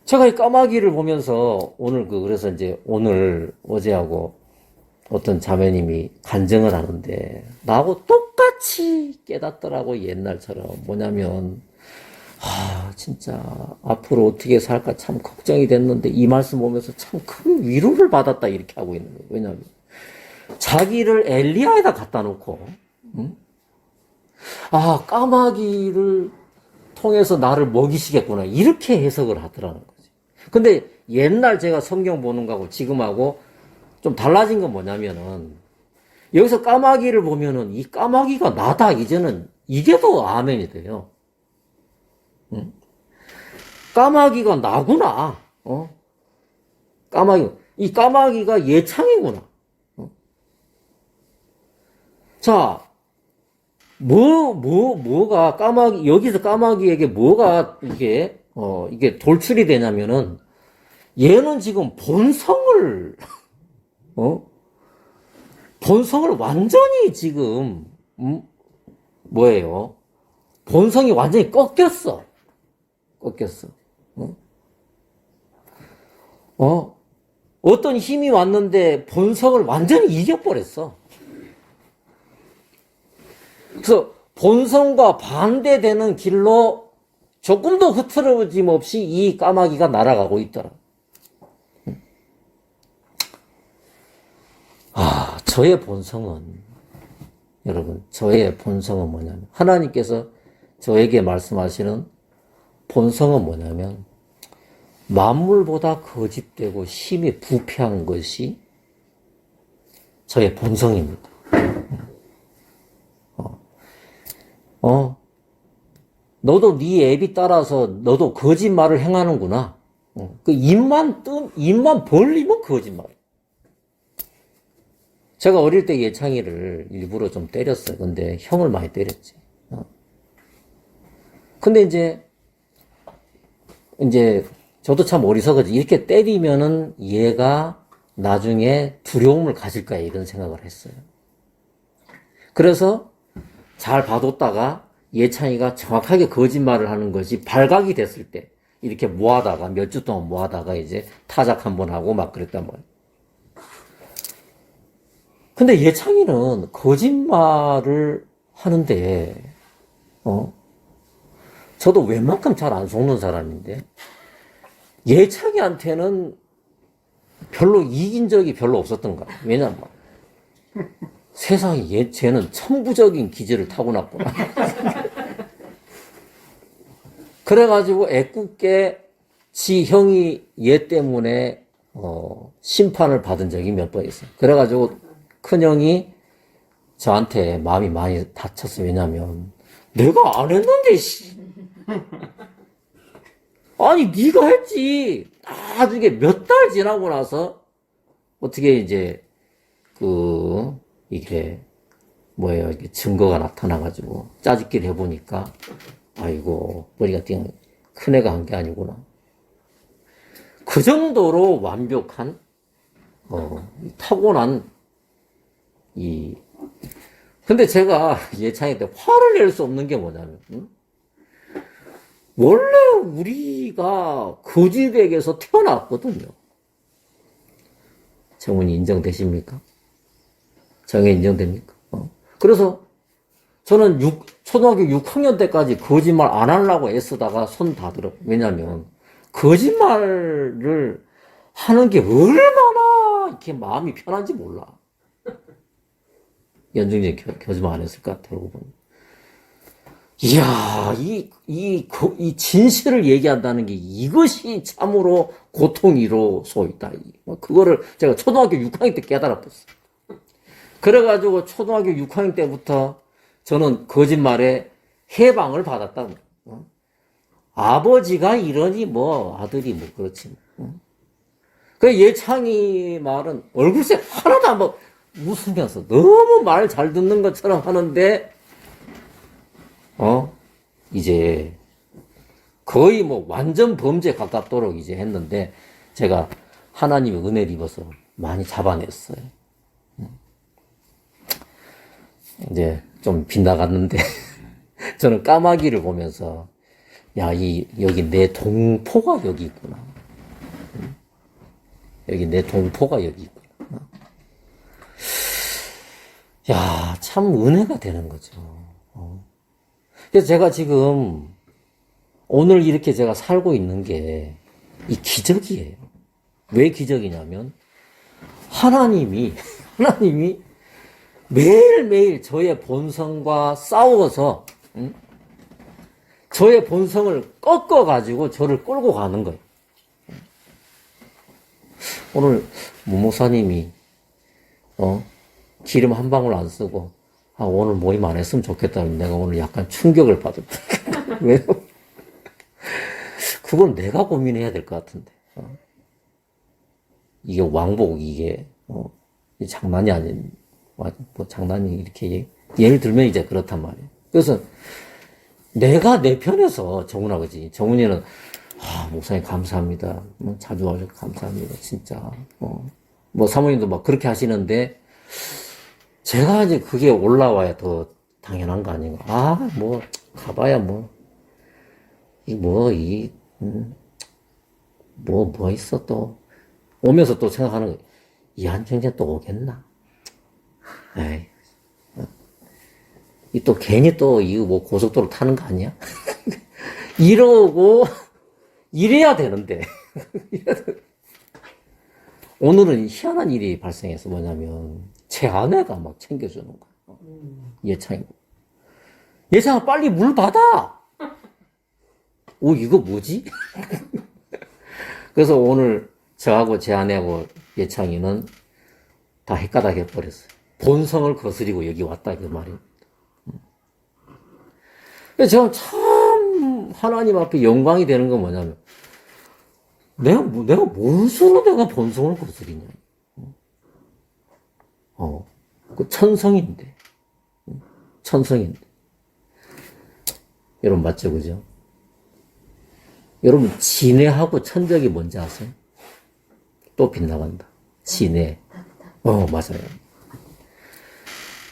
A: 제가 이 까마귀를 보면서 그래서 이제 어제하고 어떤 자매님이 간증을 하는데, 나하고 똑같이 깨닫더라고, 옛날처럼. 뭐냐면, 진짜, 앞으로 어떻게 살까 참 걱정이 됐는데, 이 말씀 보면서 참 큰 위로를 받았다, 이렇게 하고 있는 거예요. 왜냐면, 자기를 엘리야에다 갖다 놓고, 까마귀를 통해서 나를 먹이시겠구나. 이렇게 해석을 하더라는 거지. 근데 옛날 제가 성경 보는 거하고 지금하고 좀 달라진 건 뭐냐면은, 여기서 까마귀를 보면은 이 까마귀가 나다. 이제는 이게 더 아멘이 돼요. 까마귀가 나구나. 이 까마귀가 예창이구나. 자, 여기서 까마귀에게 뭐가 이게 돌출이 되냐면은, 얘는 지금 본성을, 본성을 완전히 지금, 뭐예요? 본성이 완전히 꺾였어. 꺾였어. 어떤 힘이 왔는데 본성을 완전히 이겨버렸어. 그래서 본성과 반대되는 길로 조금도 흐트러짐 없이 이 까마귀가 날아가고 있더라. 저의 본성은, 여러분, 저의 본성은 뭐냐면, 하나님께서 저에게 말씀하시는 본성은 뭐냐면, 만물보다 거짓되고 힘이 부패한 것이 저의 본성입니다. 너도 네 애비 따라서 너도 거짓말을 행하는구나. 그 입만 벌리면 거짓말. 제가 어릴 때 예창이를 일부러 좀 때렸어요. 근데 형을 많이 때렸지. 근데 이제 저도 참 어리석어지. 이렇게 때리면은 얘가 나중에 두려움을 가질 거야. 이런 생각을 했어요. 그래서 잘 봐뒀다가 예찬이가 정확하게 거짓말을 하는 것이 발각이 됐을 때 이렇게 모아다가 몇 주 동안 모아다가 이제 타작 한번 하고 막 그랬단 말이에요. 근데 예창이는 거짓말을 하는데 저도 웬만큼 잘 안 속는 사람인데 예창이한테는 별로 이긴 적이 별로 없었던 거야. 왜냐면 세상에 쟤는 천부적인 기질을 타고났구나. 그래가지고 애꿎게 지 형이 얘 때문에 심판을 받은 적이 몇 번 있어요. 그래가지고 큰형이 저한테 마음이 많이 다쳤어요. 왜냐면 내가 안 했는데 아니 네가 했지. 나중에 몇 달 지나고 나서 어떻게 이제 이게 뭐예요? 이게 증거가 나타나가지고 짜집기를 해보니까 아이고 머리가 띵 큰애가 한 게 아니구나. 그 정도로 완벽한 타고난 근데 제가 예창이 때 화를 낼 수 없는 게 뭐냐면 원래 우리가 거짓에게서 태어났거든요. 정훈이 인정되십니까? 정혜 인정됩니까? 그래서 저는 초등학교 6학년 때까지 거짓말 안 하려고 애쓰다가 손 다 들어. 왜냐면 거짓말을 하는 게 얼마나 이렇게 마음이 편한지 몰라. 연중에 거짓말 안 했을 것 같아요. 보면. 이야, 이 진실을 얘기한다는 게 이것이 참으로 고통이로소 있다. 그거를 제가 초등학교 6학년 때 깨달았었어요. 그래가지고 초등학교 6학년 때부터 저는 거짓말에 해방을 받았다. 아버지가 이러니 뭐 아들이 뭐 그렇지. 그 예창이 말은 얼굴색 하나도 안 봐. 웃으면서 너무 말 잘 듣는 것처럼 하는데 이제 거의 뭐 완전 범죄 가깝도록 이제 했는데 제가 하나님의 은혜를 입어서 많이 잡아냈어요. 이제 좀 빗나갔는데 저는 까마귀를 보면서 야, 여기 내 동포가 여기 있구나. 여기 내 동포가 여기 있구나. 야, 참 은혜가 되는 거죠. 그래서 제가 지금 오늘 이렇게 제가 살고 있는 게 이 기적이에요. 왜 기적이냐면 하나님이 매일매일 저의 본성과 싸워서 저의 본성을 꺾어가지고 저를 끌고 가는 거예요. 오늘 무목사님이 기름 한 방울 안 쓰고 오늘 모임 안 했으면 좋겠다는 내가 오늘 약간 충격을 받았다. 왜? 그건 내가 고민해야 될 것 같은데. 이게 왕복 이게 장난이 아닌 뭐 장난이 이렇게 예를 들면 이제 그렇단 말이에요. 그래서 내가 내 편에서 정훈아 그지. 정훈이는 목사님 감사합니다. 자주 와주셔서 감사합니다. 진짜. 뭐 사모님도 막 그렇게 하시는데, 제가 이제 그게 올라와야 더 당연한 거 아닌가. 뭐, 가봐야 뭐, 뭐 있어 또. 오면서 또 생각하는 거, 이 한정제 또 오겠나? 에이. 또 괜히 또 이거 뭐 고속도로 타는 거 아니야? 이러고, 이래야 되는데. 오늘은 희한한 일이 발생해서 뭐냐면, 제 아내가 막 챙겨주는 거야. 예창이. 예창아, 빨리 물 받아! 이거 뭐지? 그래서 오늘 저하고 제 아내하고 예창이는 다 헷가닥 해버렸어요. 본성을 거스리고 여기 왔다, 그 말이에요. 제가 참 하나님 앞에 영광이 되는 건 뭐냐면, 내가 뭔 수로 내가 본성을 거스리냐. 그 천성인데. 천성인데. 여러분 맞죠, 그죠? 여러분, 진해하고 천적이 뭔지 아세요? 또 빗나간다. 진해. 맞아요.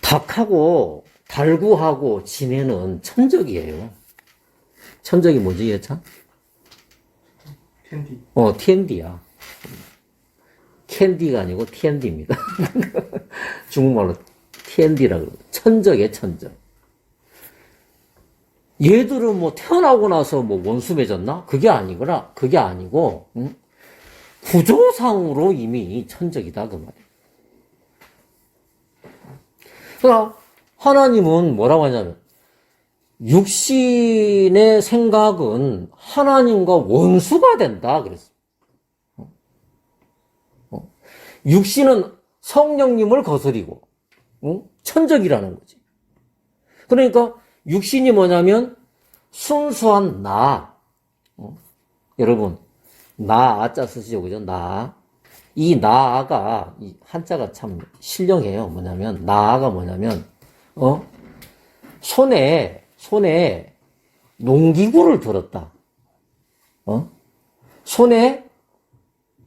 A: 닭하고, 달구하고 진해는 천적이에요. 천적이 뭐지, 예찬?
B: 캔디.
A: TND야. 캔디가 아니고 TND입니다. 중국말로 TND라고 그러죠. 천적이에요, 천적. 얘들은 뭐 태어나고 나서 뭐 원수 맺었나? 그게 아니구나. 그게 아니고, 구조상으로 이미 천적이다, 그 말이에요. 그러니까, 하나님은 뭐라고 하냐면, 육신의 생각은 하나님과 원수가 된다, 그랬어요. 육신은 성령님을 거스리고, 천적이라는 거지. 그러니까, 육신이 뭐냐면 순수한 나. 여러분, 나 아자 쓰시죠, 그죠? 나. 이 나가 이 한자가 참 신령해요. 뭐냐면 나가 뭐냐면 손에 농기구를 들었다. 손에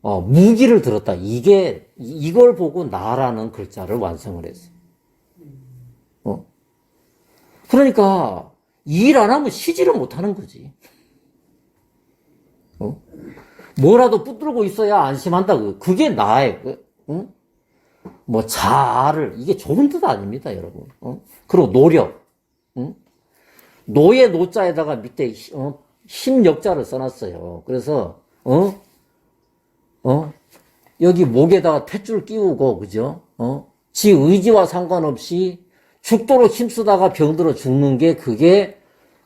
A: 무기를 들었다. 이걸 보고 나라는 글자를 완성을 했어요. 그러니까 일 안 하면 쉬지를 못하는 거지. 뭐라도 붙들고 있어야 안심한다. 그게 나의 뭐 자아를 이게 좋은 뜻 아닙니다, 여러분. 그리고 노력. 노의 노자에다가 밑에 힘역자를 써놨어요. 그래서 여기 목에다가 탯줄 끼우고 그죠? 지 의지와 상관없이 죽도록 힘쓰다가 병들어 죽는 게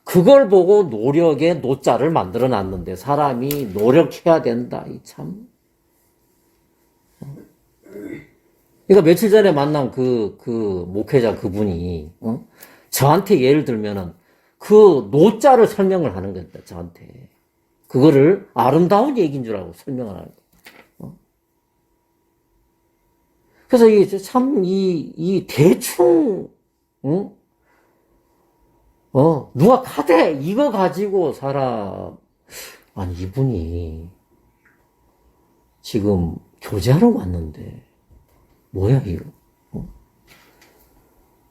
A: 그걸 보고 노력의 노자를 만들어 놨는데 사람이 노력해야 된다. 이 참. 그러니까 며칠 전에 만난 그 목회자 그분이, 저한테 예를 들면은 그 노자를 설명을 하는 겁니다. 저한테. 그거를 아름다운 얘기인 줄 알고 설명을 하는 거예요. 그래서 이게 참, 이 대충, 누가 카드 이거 가지고 아니, 이분이 지금 교제하러 왔는데, 뭐야, 이거?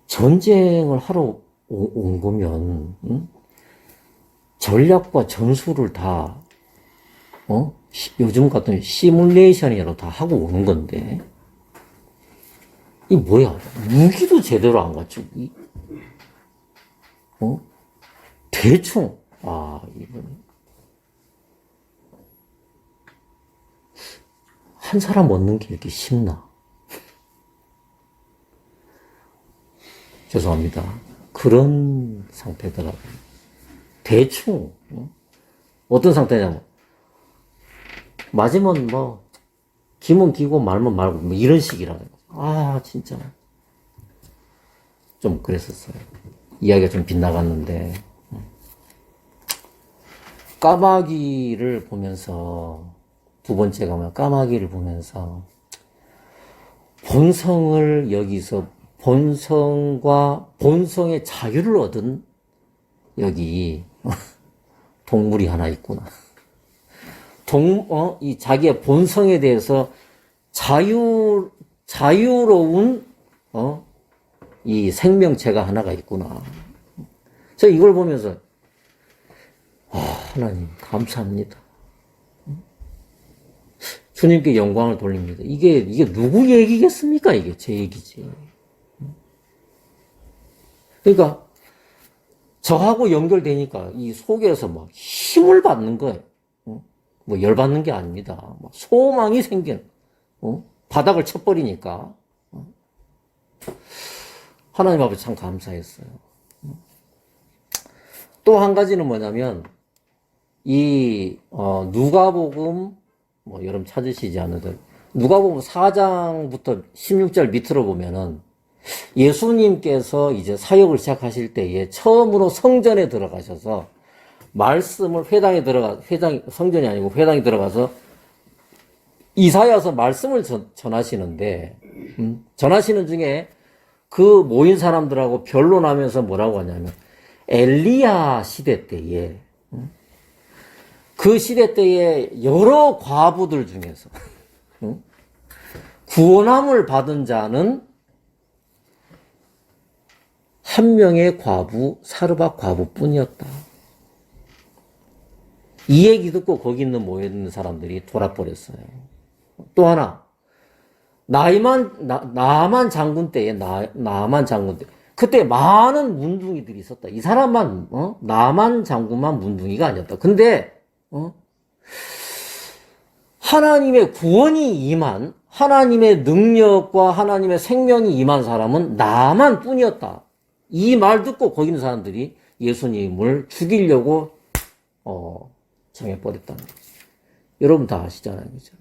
A: 전쟁을 하러 온 거면, 전략과 전술을 다, 요즘 같은 시뮬레이션이라도 다 하고 오는 건데, 이 뭐야? 무기도 제대로 안 갖추고, 대충, 이분. 한 사람 얻는 게 이렇게 쉽나? 죄송합니다. 그런 상태더라고요. 대충, 어떤 상태냐면, 맞으면 뭐, 기면 기고 말면 말고, 뭐 이런 식이라는 거죠. 진짜. 좀 그랬었어요. 이야기가 좀 빗나갔는데, 까마귀를 보면서, 두 번째가 뭐야, 까마귀를 보면서, 본성을 여기서, 본성과 본성의 자유를 얻은, 여기, 동물이 하나 있구나. 이 자기의 본성에 대해서 자유로운, 이 생명체가 하나가 있구나. 제가 이걸 보면서, 하나님, 감사합니다. 주님께 영광을 돌립니다. 이게 누구 얘기겠습니까? 이게 제 얘기지. 그러니까, 저하고 연결되니까 이 속에서 막 힘을 받는 거예요. 뭐 열받는 게 아닙니다. 소망이 생기는, 바닥을 쳐버리니까. 하나님 앞에 참 감사했어요. 또 한 가지는 뭐냐면, 누가복음, 여러분 찾으시지 않으들, 누가복음 4장부터 16절 밑으로 보면은, 예수님께서 이제 사역을 시작하실 때에 처음으로 성전에 들어가셔서, 말씀을 성전이 아니고 회당에 들어가서, 이사야서 말씀을 전하시는데, 전하시는 중에 그 모인 사람들하고 변론하면서 뭐라고 하냐면, 엘리야 시대 때에, 그 시대 때에 여러 과부들 중에서, 구원함을 받은 자는 한 명의 과부, 사르밧 과부뿐이었다. 이 얘기 듣고 거기 모여있는 사람들이 돌아버렸어요. 또 하나, 나만 장군 때에, 나만 장군 때, 그때 많은 문둥이들이 있었다. 이 사람만, 나만 장군만 문둥이가 아니었다. 근데, 하나님의 구원이 임한, 하나님의 능력과 하나님의 생명이 임한 사람은 나만 뿐이었다. 이 말 듣고 거기 있는 사람들이 예수님을 죽이려고, 정해버렸다는 거죠. 여러분 다 아시잖아요. 그죠?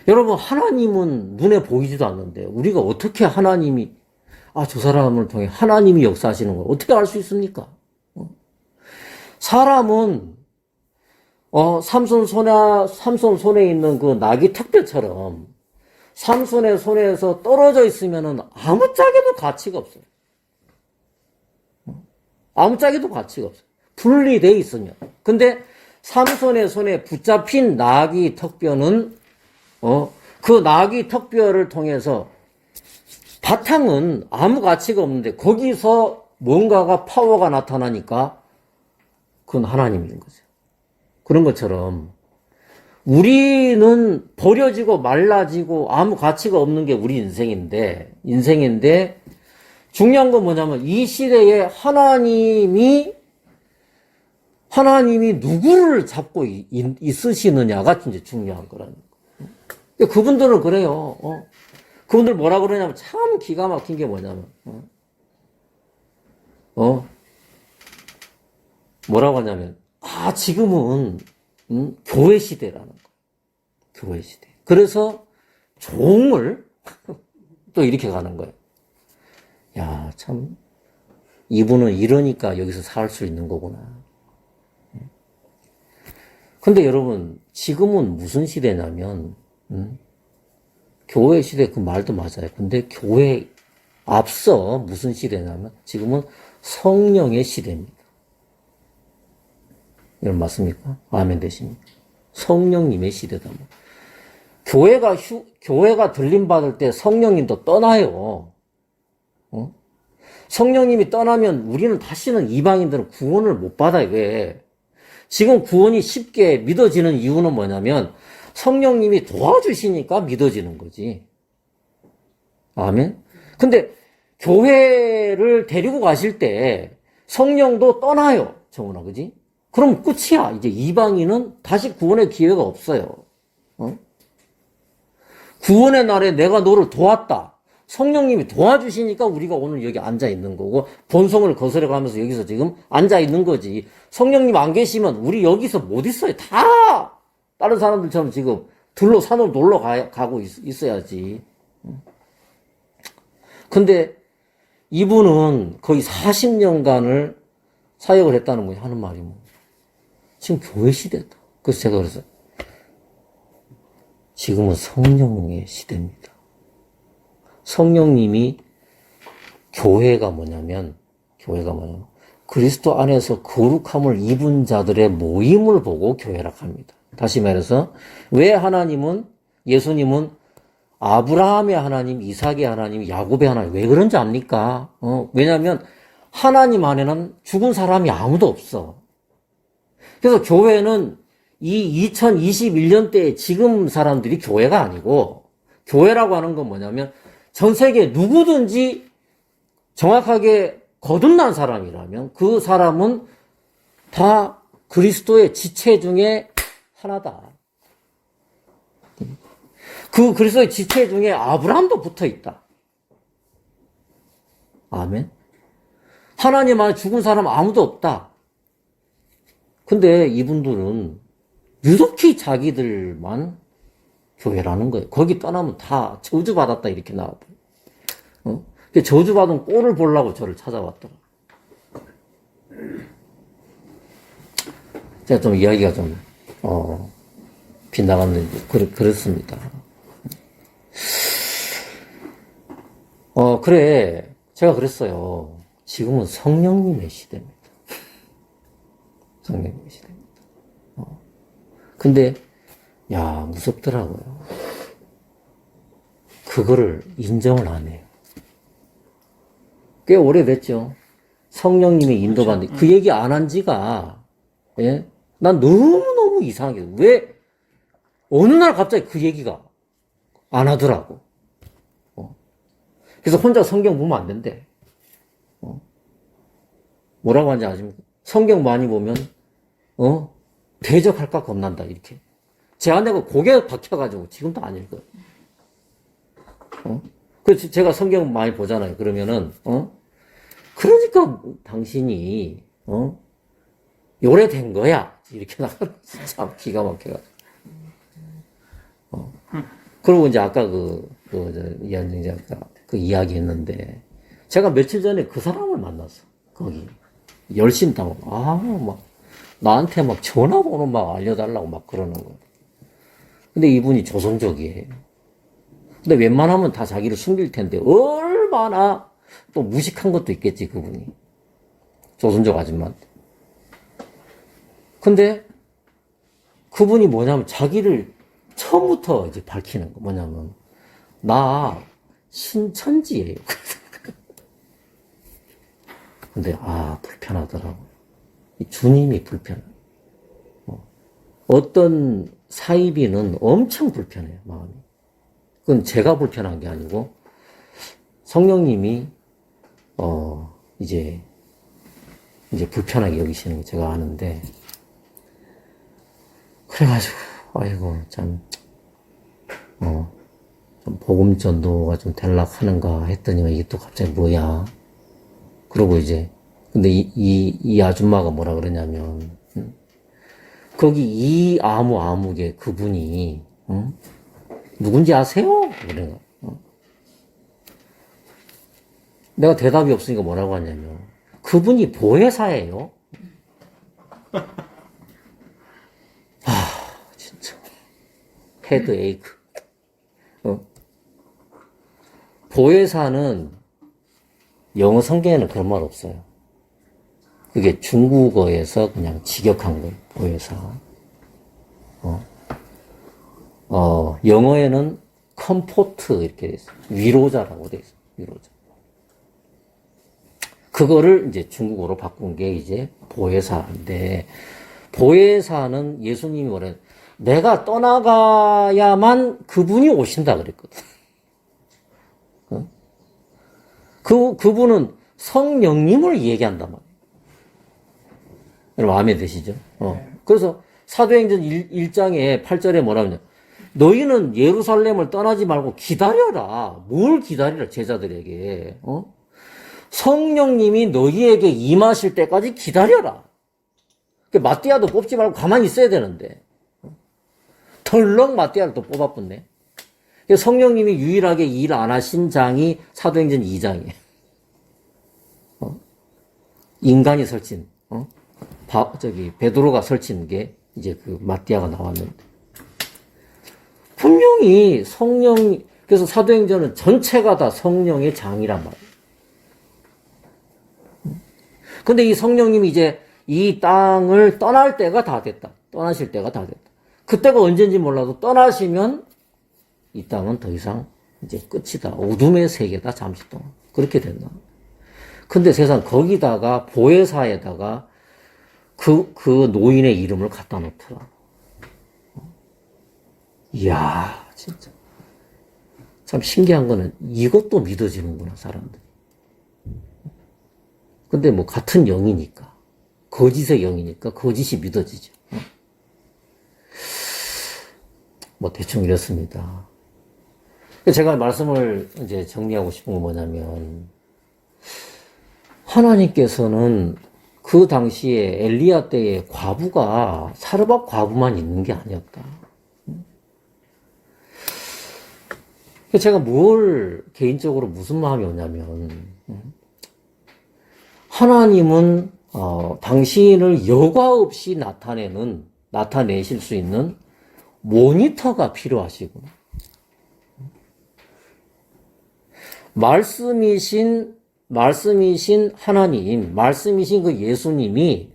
A: 여러분, 하나님은 눈에 보이지도 않는데, 우리가 어떻게 하나님이, 저 사람을 통해 하나님이 역사하시는 걸 어떻게 알 수 있습니까? 사람은, 삼손 손에 있는 그 나귀 턱뼈처럼, 삼손의 손에서 떨어져 있으면은 아무짝에도 가치가 없어요. 아무짝에도 가치가 없어요. 분리돼 있으면. 근데 삼손의 손에 붙잡힌 나귀 턱뼈는 그 나귀 턱뼈를 통해서 바탕은 아무 가치가 없는데 거기서 뭔가가 파워가 나타나니까 그건 하나님인 거죠. 그런 것처럼 우리는 버려지고 말라지고 아무 가치가 없는 게 우리 인생인데 중요한 건 뭐냐면 이 시대에 하나님이 누구를 잡고 있으시느냐가 이제 중요한 거라는 거. 그분들은 그래요. 그분들 뭐라 그러냐면 참 기가 막힌 게 뭐냐면, 뭐라고 하냐면, 지금은, 교회 시대라는 거. 교회 시대. 그래서 종을 또 이렇게 가는 거예요. 야, 참, 이분은 이러니까 여기서 살 수 있는 거구나. 근데 여러분, 지금은 무슨 시대냐면, 교회 시대 그 말도 맞아요. 근데 교회 앞서 무슨 시대냐면, 지금은 성령의 시대입니다. 여러분 맞습니까? 아멘 되십니까? 성령님의 시대다. 교회가 들림받을 때 성령님도 떠나요. 성령님이 떠나면 우리는 다시는 이방인들은 구원을 못 받아요. 왜? 지금 구원이 쉽게 믿어지는 이유는 뭐냐면 성령님이 도와주시니까 믿어지는 거지. 아멘? 근데 교회를 데리고 가실 때 성령도 떠나요. 정훈아, 그지? 그럼 끝이야. 이제 이방인은 다시 구원의 기회가 없어요. 구원의 날에 내가 너를 도왔다. 성령님이 도와주시니까 우리가 오늘 여기 앉아 있는 거고 본성을 거스려 가면서 여기서 지금 앉아 있는 거지. 성령님 안 계시면 우리 여기서 못 있어요. 다 다른 사람들처럼 지금 산으로 놀러 가고 있어야지. 근데 이분은 거의 40년간을 사역을 했다는 거예요. 하는 말이 뭐. 지금 교회 시대다. 그래서 제가 그래서 지금은 성령의 시대입니다. 성령님이 교회가 뭐냐면 그리스도 안에서 거룩함을 입은 자들의 모임을 보고 교회라 합니다. 다시 말해서 왜 하나님은 예수님은 아브라함의 하나님, 이삭의 하나님, 야곱의 하나님 왜 그런지 압니까? 왜냐하면 하나님 안에는 죽은 사람이 아무도 없어. 그래서 교회는 이 2021년대에 지금 사람들이 교회가 아니고 교회라고 하는 건 뭐냐면 전 세계 누구든지 정확하게 거듭난 사람이라면 그 사람은 다 그리스도의 지체 중에 하나다. 그 그리스도의 지체 중에 아브라함도 붙어 있다. 아멘. 하나님 안에 죽은 사람 아무도 없다. 근데 이분들은 유독히 자기들만 교회라는 거예요. 거기 떠나면 다 저주받았다 이렇게 나와버려요. 저주받은 꼴을 보려고 저를 찾아왔더라. 제가 좀 이야기가 좀 빗나갔는지 그렇습니다. 그래 제가 그랬어요. 지금은 성령님의 시대입니다. 성령님의 시대입니다. 근데 야 무섭더라고요. 그거를 인정을 안 해요. 꽤 오래됐죠. 성령님의 인도받는 그 얘기 안 한 지가 예? 난 너무너무 이상하게 왜 어느 날 갑자기 그 얘기가 안 하더라고. 그래서 혼자 성경 보면 안 된대. 뭐라고 하는지 아십니까? 성경 많이 보면 대적할까 겁난다 이렇게. 제 아내가 고개 박혀가지고 지금도 안 읽어요. 그래서 제가 성경 많이 보잖아요. 그러면은 그러니까 당신이 요래된 거야 이렇게 나가. 참 기가 막혀가지고. 그리고 이제 아까 이한정 작가 그 이야기 했는데 제가 며칠 전에 그 사람을 만났어. 거기 열심당하고 막 나한테 막 전화번호 막 알려달라고 막 그러는 거예요. 근데 이분이 조선족이에요. 근데 웬만하면 다 자기를 숨길 텐데 얼마나 또 무식한 것도 있겠지 그분이. 조선족 아줌마한테. 근데 그분이 뭐냐면 자기를 처음부터 이제 밝히는 거 뭐냐면 나 신천지예요. 근데 불편하더라고. 주님이 불편해. 어떤 사이비는 엄청 불편해요 마음이. 그건 제가 불편한 게 아니고 성령님이 이제 불편하게 여기시는 거 제가 아는데 그래가지고 아이고 참 좀 복음 전도가 좀 될락하는가 했더니 이게 또 갑자기 뭐야. 그러고 이제 근데 이 아줌마가 뭐라 그러냐면 거기 이 아무개 그분이 누군지 아세요? 그래. 내가 대답이 없으니까 뭐라고 하냐면 그분이 보혜사예요. 진짜 헤드 에이크. 보혜사는 영어 성경에는 그런 말 없어요. 그게 중국어에서 그냥 직역한 거예요. 보혜사. 영어에는 컴포트 이렇게 돼 있어요. 위로자라고 돼 있어요. 위로자. 그거를 이제 중국어로 바꾼 게 이제 보혜사인데 보혜사는 예수님이 뭐래? 내가 떠나가야만 그분이 오신다 그랬거든. 그분은 성령님을 얘기한단 말이에요. 여러분 마음에 드시죠? 그래서 사도행전 1장에 8절에 뭐라고 하냐? 너희는 예루살렘을 떠나지 말고 기다려라. 뭘 기다리라 제자들에게. 성령님이 너희에게 임하실 때까지 기다려라. 마띠아도 뽑지 말고 가만히 있어야 되는데 덜렁 마띠아를 또 뽑아붙네. 성령님이 유일하게 일 안 하신 장이 사도행전 2장이에요. 인간이 설친, 베드로가 설친 게 이제 그 마띠아가 나왔는데. 분명히 그래서 사도행전은 전체가 다 성령의 장이란 말이에요. 근데 이 성령님이 이제 이 땅을 떠날 때가 다 됐다. 떠나실 때가 다 됐다. 그때가 언제인지 몰라도 떠나시면 이 땅은 더 이상 이제 끝이다. 어둠의 세계다. 잠시 동안. 그렇게 된다. 근데 세상 거기다가 보혜사에다가 그 노인의 이름을 갖다 놓더라. 이야, 진짜. 참 신기한 거는 이것도 믿어지는구나, 사람들. 근데 뭐 같은 영이니까. 거짓의 영이니까 거짓이 믿어지죠. 뭐 대충 이렇습니다. 제가 말씀을 이제 정리하고 싶은 건 뭐냐면, 하나님께서는 그 당시에 엘리야 때의 과부가 사르밧 과부만 있는 게 아니었다. 제가 개인적으로 무슨 마음이 오냐면, 하나님은, 당신을 여과 없이 나타내실 수 있는 모니터가 필요하시구나. 말씀이신 하나님, 말씀이신 그 예수님이,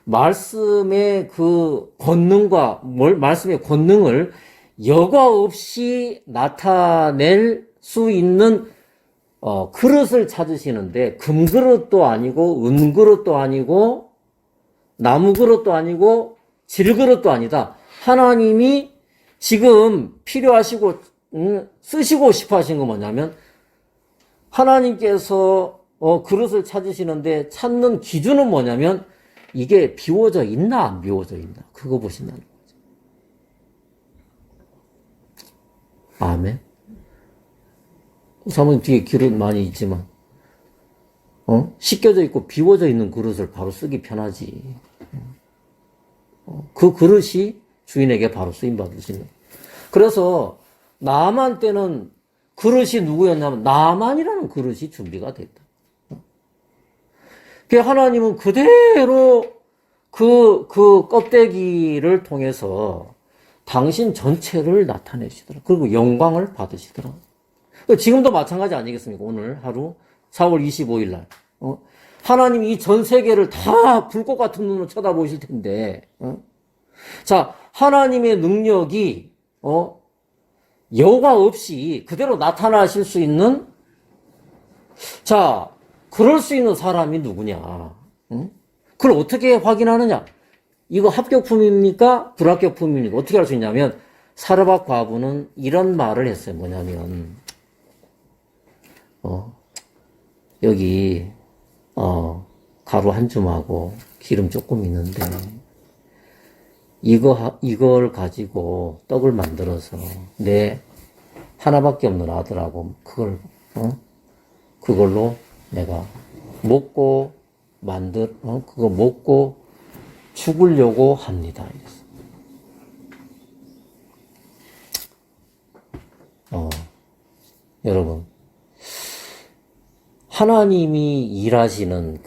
A: 말씀의 그 권능과, 말씀의 권능을 여과 없이 나타낼 수 있는, 그릇을 찾으시는데, 금그릇도 아니고, 은그릇도 아니고, 나무그릇도 아니고, 질그릇도 아니다. 하나님이 지금 필요하시고, 쓰시고 싶어 하신 건 뭐냐면, 하나님께서 그릇을 찾으시는데 찾는 기준은 뭐냐면 이게 비워져 있나 안 비워져 있나 그거 보신다는 거죠. 아멘. 사모님 뒤에 그릇 많이 있지만 씻겨져 있고 비워져 있는 그릇을 바로 쓰기 편하지. 그 그릇이 주인에게 바로 쓰임받을 수 있는. 그래서 나만 때는 그릇이 누구였냐면 나만이라는 그릇이 준비가 됐다. 그 하나님은 그대로 그 껍데기를 통해서 당신 전체를 나타내시더라. 그리고 영광을 받으시더라. 지금도 마찬가지 아니겠습니까? 오늘 하루 4월 25일 날 하나님이 이 전 세계를 다 불꽃 같은 눈으로 쳐다보실 텐데 자, 하나님의 능력이 여과 없이 그대로 나타나실 수 있는, 자, 그럴 수 있는 사람이 누구냐? 응? 그걸 어떻게 확인하느냐? 이거 합격품입니까? 불합격품입니까? 어떻게 할 수 있냐면, 사르밧 과부는 이런 말을 했어요. 뭐냐면, 여기, 가루 한 줌하고 기름 조금 있는데, 이걸 가지고 떡을 만들어서 내 하나밖에 없는 아들하고 그걸로 내가 먹고 그거 먹고 죽으려고 합니다. 여러분, 하나님이 일하시는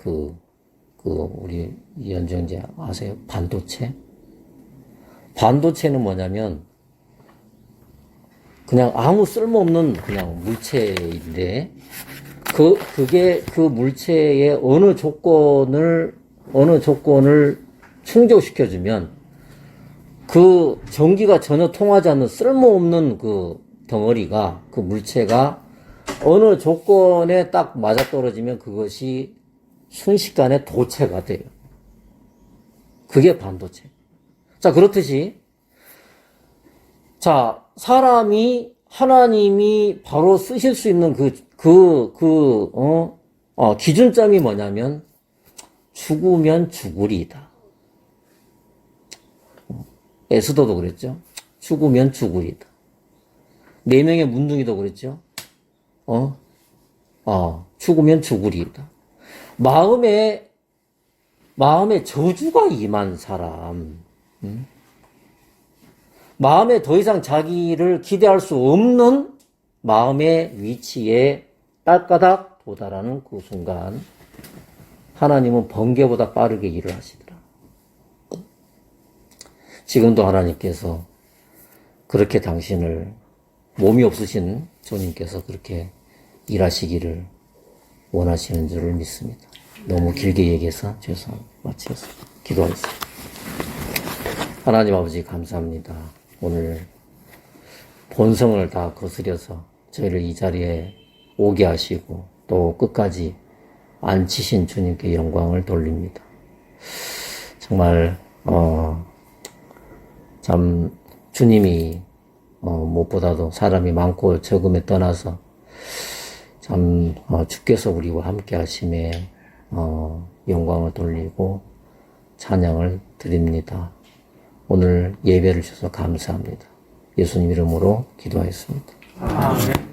A: 우리 연정제 아세요? 반도체는 뭐냐면, 그냥 아무 쓸모없는 그냥 물체인데, 그게 그 물체의 어느 조건을 충족시켜주면, 그 전기가 전혀 통하지 않는 쓸모없는 그 덩어리가, 그 물체가 어느 조건에 딱 맞아떨어지면 그것이 순식간에 도체가 돼요. 그게 반도체. 자, 그렇듯이, 자, 하나님이 바로 쓰실 수 있는 기준점이 뭐냐면, 죽으면 죽으리이다. 에스더도 그랬죠? 죽으면 죽으리이다. 4명의 문둥이도 그랬죠? 죽으면 죽으리이다. 마음에 저주가 임한 사람, 마음에 더 이상 자기를 기대할 수 없는 마음의 위치에 딸까닥 도달하는 그 순간 하나님은 번개보다 빠르게 일을 하시더라. 지금도 하나님께서 그렇게 당신을 몸이 없으신 주님께서 그렇게 일하시기를 원하시는 줄을 믿습니다. 너무 길게 얘기해서 죄송합니다. 마치겠습니다. 기도하겠습니다. 하나님 아버지 감사합니다. 오늘 본성을 다 거스려서 저희를 이 자리에 오게 하시고 또 끝까지 앉히신 주님께 영광을 돌립니다. 정말 참 주님이 무엇보다도 사람이 많고 적음에 떠나서 참 주께서 우리와 함께 하심에 영광을 돌리고 찬양을 드립니다. 오늘 예배를 주셔서 감사합니다. 예수님 이름으로 기도하였습니다.
B: 아멘.